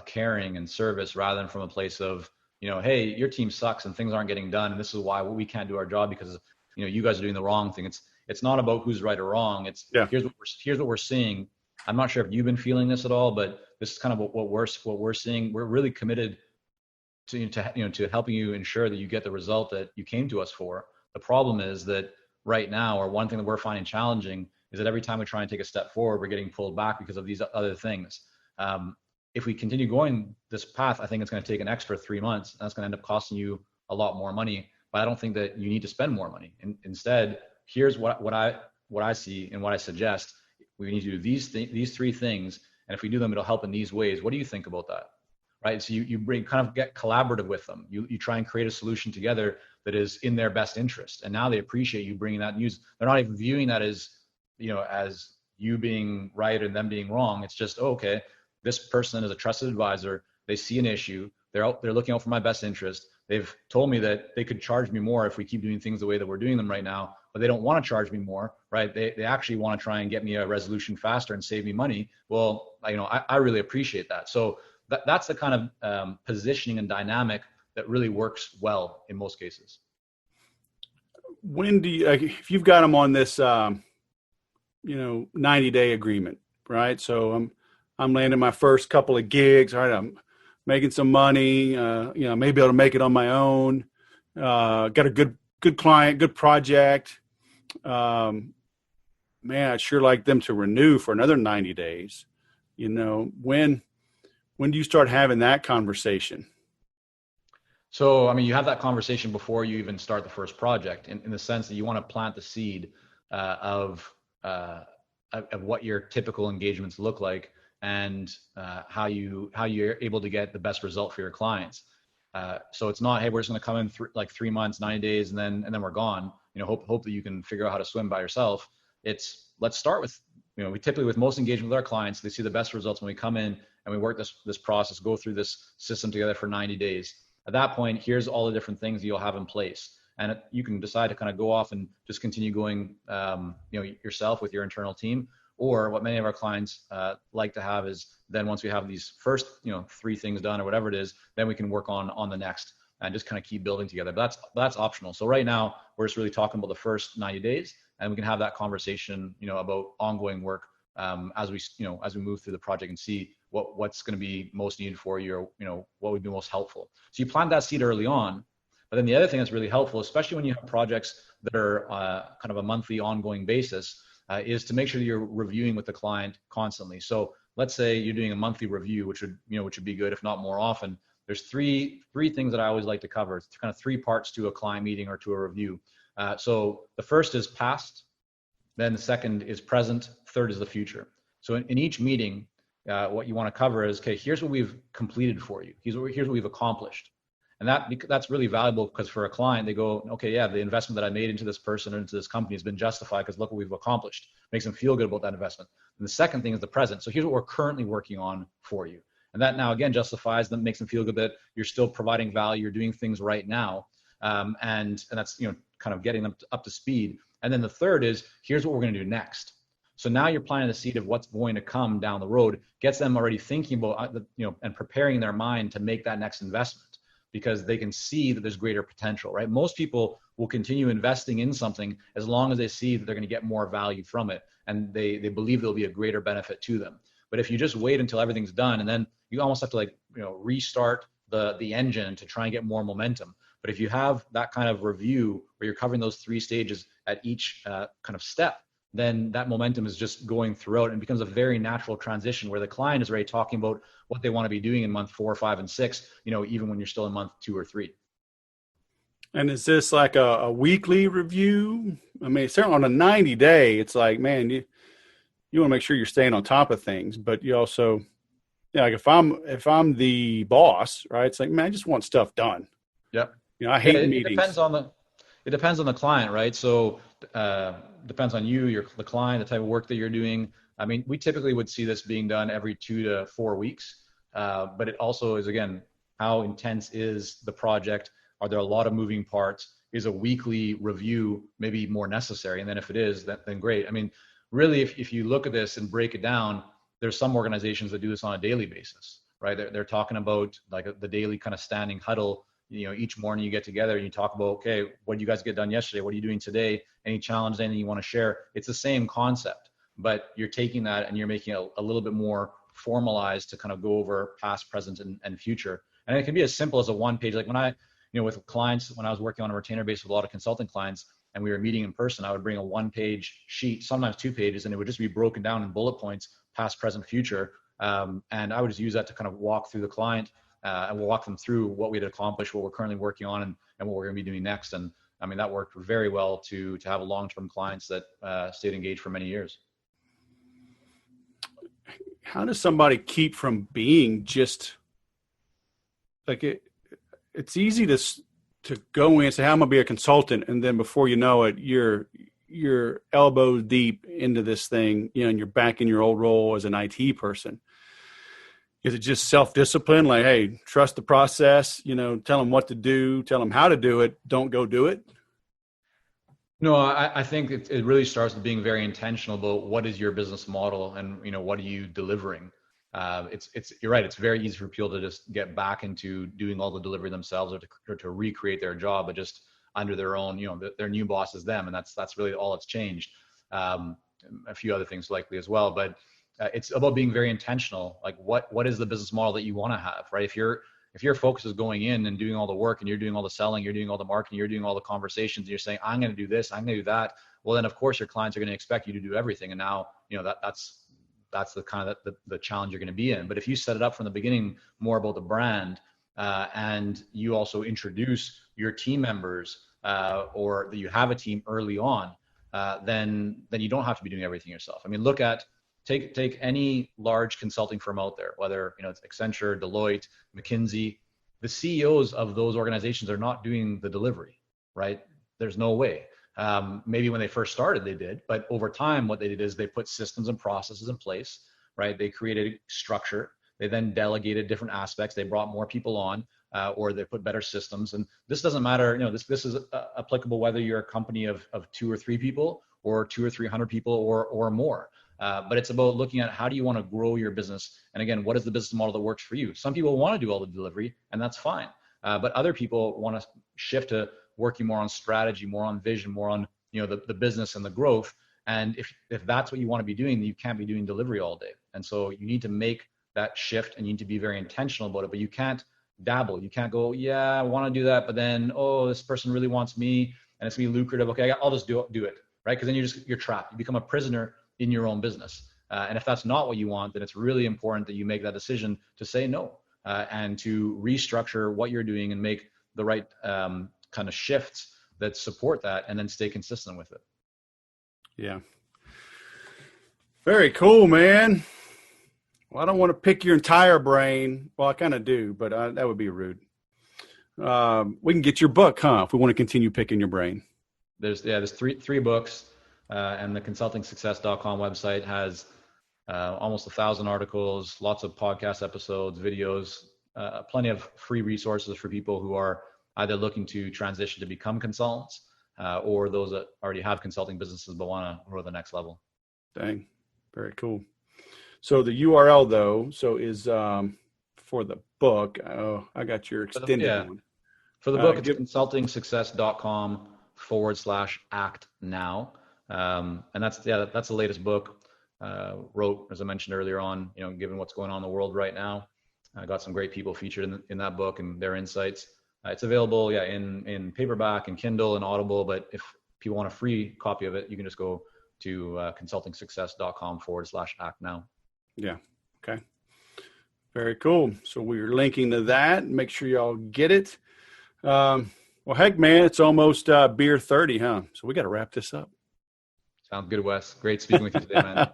Speaker 2: caring and service, rather than from a place of, hey, your team sucks and things aren't getting done, and this is why we can't do our job because, you guys are doing the wrong thing. It's not about who's right or wrong. Here's what we're seeing. I'm not sure if you've been feeling this at all, but this is kind of what we're seeing. We're really committed to helping you ensure that you get the result that you came to us for. The problem is that right now, or one thing that we're finding challenging, is that every time we try and take a step forward, we're getting pulled back because of these other things. If we continue going this path, I think it's going to take an extra 3 months. And that's going to end up costing you a lot more money. But I don't think that you need to spend more money. Instead, here's what I see and what I suggest. We need to do these 3 things, and if we do them, it'll help in these ways. What do you think about that? Right? So you get collaborative with them. You try and create a solution together that is in their best interest. And now they appreciate you bringing that news. They're not even viewing that as you being right and them being wrong. It's just, okay, this person is a trusted advisor. They see an issue. They're looking out for my best interest. They've told me that they could charge me more if we keep doing things the way that we're doing them right now, but they don't want to charge me more, right? They actually want to try and get me a resolution faster and save me money. Well, I really appreciate that. So that's the kind of positioning and dynamic that really works well in most cases.
Speaker 1: When do you, if you've got them on this, 90-day agreement, right? So I'm landing my first couple of gigs. All right, I'm making some money. Maybe able to make it on my own. Got a good client, good project. Man, I'd sure like them to renew for another 90 days. When do you start having that conversation?
Speaker 2: So, I mean, you have that conversation before you even start the first project, in the sense that you want to plant the seed of what your typical engagements look like, and how you're able to get the best result for your clients. So it's not, hey, we're just going to come in like 3 months, 90 days, and then we're gone. Hope that you can figure out how to swim by yourself. It's, let's start with, we typically, with most engagement with our clients, they see the best results when we come in and we work this process, go through this system together for 90 days. At that point, here's all the different things you'll have in place. And you can decide to kind of go off and just continue going, yourself with your internal team. Or what many of our clients like to have is, then once we have these first, 3 things done or whatever it is, then we can work on the next and just kind of keep building together. But that's optional. So right now, we're just really talking about the first 90 days, and we can have that conversation, about ongoing work as we move through the project and see what's going to be most needed for you, or what would be most helpful. So you plant that seed early on. But then the other thing that's really helpful, especially when you have projects that are kind of a monthly ongoing basis, is to make sure that you're reviewing with the client constantly. So let's say you're doing a monthly review, which would be good, if not more often. There's three things that I always like to cover. It's kind of 3 parts to a client meeting or to a review. So the first is past, then the second is present, third is the future. So in each meeting, what you want to cover is, okay, here's what we've completed for you. Here's what we've accomplished. And that's really valuable, because for a client, they go, okay, yeah, the investment that I made into this person or into this company has been justified, because look what we've accomplished. Makes them feel good about that investment. And the second thing is the present. So here's what we're currently working on for you. And that now, again, justifies them, makes them feel good that you're still providing value, you're doing things right now. And that's, kind of getting them up to speed. And then the third is, here's what we're going to do next. So now you're planting the seed of what's going to come down the road, gets them already thinking about, and preparing their mind to make that next investment, because they can see that there's greater potential, right? Most people will continue investing in something as long as they see that they're going to get more value from it, and they believe there'll be a greater benefit to them. But if you just wait until everything's done, and then you almost have to restart the engine to try and get more momentum. But if you have that kind of review where you're covering those 3 stages at each kind of step, then that momentum is just going throughout, and becomes a very natural transition where the client is already talking about what they want to be doing in month 4, 5, and 6, even when you're still in month 2 or 3.
Speaker 1: And is this like a weekly review? I mean, certainly on a 90-day, it's like, man, you want to make sure you're staying on top of things, but you also, like if I'm the boss, right? It's like, man, I just want stuff done.
Speaker 2: Yep.
Speaker 1: I hate meetings.
Speaker 2: It depends on the client, right? So depends on you, the client, the type of work that you're doing. I mean, we typically would see this being done every 2 to 4 weeks. But it also is, again, how intense is the project? Are there a lot of moving parts? Is a weekly review maybe more necessary? And then if it is, then great. I mean, really, if you look at this and break it down, there's some organizations that do this on a daily basis, right? They're talking about like the daily kind of standing huddle. Each morning you get together and you talk about, okay, what did you guys get done yesterday? What are you doing today? Any challenge, anything you want to share? It's the same concept, but you're taking that and you're making it a little bit more formalized to kind of go over past, present, and future. And it can be as simple as a 1-page, like when I, with clients, when I was working on a retainer base with a lot of consulting clients and we were meeting in person, I would bring a 1-page sheet, sometimes 2 pages, and it would just be broken down in bullet points, past, present, future. And I would just use that to kind of walk through the client. And we'll walk them through what we had accomplished, what we're currently working on, and what we're going to be doing next. And I mean, that worked very well to have long-term clients that stayed engaged for many years.
Speaker 1: How does somebody keep from being just like it? It's easy to go in and say, "I'm going to be a consultant," and then before you know it, you're elbow deep into this thing, and you're back in your old role as an IT person. Is it just self-discipline? Like, hey, trust the process, tell them what to do, tell them how to do it. Don't go do it.
Speaker 2: No, I think it really starts with being very intentional about what is your business model and, what are you delivering? You're right. It's very easy for people to just get back into doing all the delivery themselves or to recreate their job, but just under their own, their new boss is them. And that's really all that's changed. A few other things likely as well, but it's about being very intentional. Like what is the business model that you want to have, right? If your focus is going in and doing all the work and you're doing all the selling, you're doing all the marketing, you're doing all the conversations, and you're saying, I'm going to do this, I'm going to do that. Well, then of course your clients are going to expect you to do everything. And now, that's the kind of the challenge you're going to be in. But if you set it up from the beginning more about the brand and you also introduce your team members, or that you have a team early on, then you don't have to be doing everything yourself. I mean, take any large consulting firm out there, whether it's Accenture, Deloitte, McKinsey. The CEOs of those organizations are not doing the delivery, right? There's no way. Maybe when they first started, they did, but over time, what they did is they put systems and processes in place, right? They created structure. They then delegated different aspects. They brought more people on, or they put better systems. And this doesn't matter. This is applicable whether you're a company of 2 or 3 people, or 200 or 300 people, or more. But it's about looking at how do you want to grow your business. And again, what is the business model that works for you? Some people want to do all the delivery, and that's fine. But other people want to shift to working more on strategy, more on vision, more on the business and the growth. And if that's what you want to be doing, then you can't be doing delivery all day. And so you need to make that shift, and you need to be very intentional about it. But you can't dabble. You can't go, yeah, I want to do that, but then this person really wants me, and it's gonna be lucrative. Okay, I'll just do it, right? Because then you're trapped. You become a prisoner in your own business. And if that's not what you want, then it's really important that you make that decision to say no, and to restructure what you're doing and make the right kind of shifts that support that, and then stay consistent with it.
Speaker 1: Yeah. Very cool, man. Well, I don't want to pick your entire brain. Well, I kind of do, but that would be rude. We can get your book, huh? If we want to continue picking your brain.
Speaker 2: There's three books, and the consultingsuccess.com website has almost 1,000 articles, lots of podcast episodes, videos, plenty of free resources for people who are either looking to transition to become consultants, or those that already have consulting businesses but want to grow to the next level. Dang,
Speaker 1: very cool. So the URL though, is for the book. Oh, I got your extended one.
Speaker 2: For the book, it's consultingsuccess.com/act now. And that's the latest book. Wrote, as I mentioned earlier on, given what's going on in the world right now. I got some great people featured in that book and their insights. It's available, in paperback and Kindle and Audible. But if people want a free copy of it, you can just go to consultingsuccess.com/act now.
Speaker 1: Yeah. Okay. Very cool. So we're linking to that. Make sure y'all get it. Well, heck, man, it's almost beer 30, huh? So we got to wrap this up.
Speaker 2: Sounds good, Wes. Great speaking with you today, man.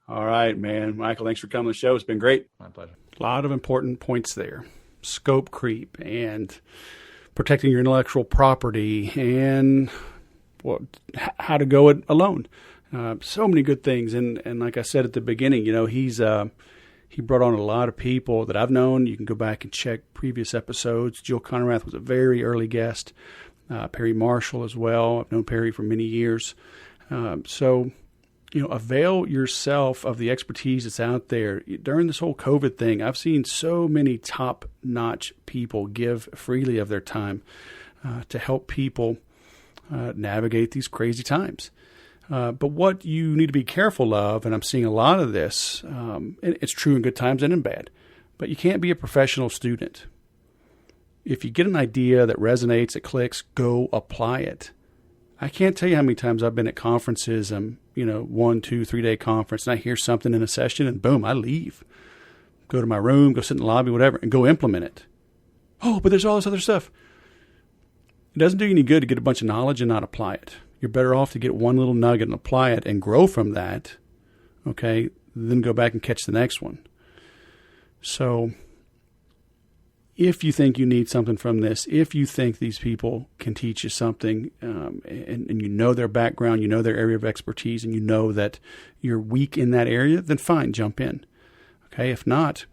Speaker 1: All right, man. Michael, thanks for coming to the show. It's been great.
Speaker 2: My pleasure.
Speaker 1: A lot of important points there. Scope creep and protecting your intellectual property and how to go it alone. So many good things. And like I said at the beginning, he brought on a lot of people that I've known. You can go back and check previous episodes. Jill Conrath was a very early guest. Perry Marshall as well. I've known Perry for many years. So avail yourself of the expertise that's out there. During this whole COVID thing, I've seen so many top-notch people give freely of their time to help people navigate these crazy times. But what you need to be careful of, and I'm seeing a lot of this, it's true in good times and in bad, but you can't be a professional student. If you get an idea that resonates, it clicks, go apply it. I can't tell you how many times I've been at conferences, 1, 2, 3 day conference, and I hear something in a session and boom, I leave. Go to my room, go sit in the lobby, whatever, and go implement it. Oh, but there's all this other stuff. It doesn't do you any good to get a bunch of knowledge and not apply it. You're better off to get one little nugget and apply it and grow from that, okay, then go back and catch the next one. So if you think you need something from this, if you think these people can teach you something, and you know their background, you know their area of expertise, and you know that you're weak in that area, then fine, jump in. Okay, if not,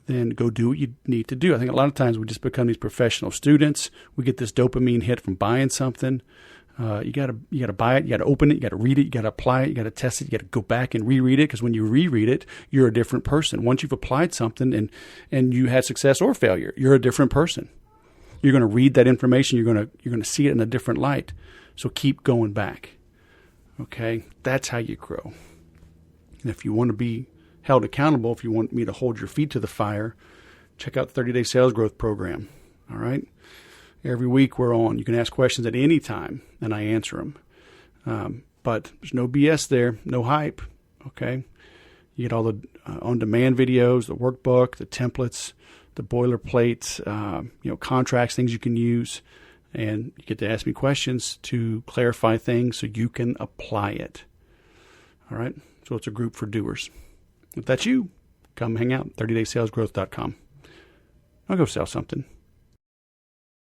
Speaker 1: then go do what you need to do. I think a lot of times we just become these professional students. We get this dopamine hit from buying something. You gotta buy it, you gotta open it, you gotta read it, you gotta apply it, you gotta test it, you gotta go back and reread it, because when you reread it, you're a different person. Once you've applied something and you had success or failure, you're a different person. You're gonna read that information, you're gonna see it in a different light. So keep going back. Okay? That's how you grow. And if you want to be held accountable, if you want me to hold your feet to the fire, check out the 30-day sales growth program. All right? Every week we're on. You can ask questions at any time, and I answer them. But there's no BS there, no hype, okay? You get all the on-demand videos, the workbook, the templates, the boilerplate, contracts, things you can use. And you get to ask me questions to clarify things so you can apply it. All right? So it's a group for doers. If that's you, come hang out, 30daysalesgrowth.com. I'll go sell something.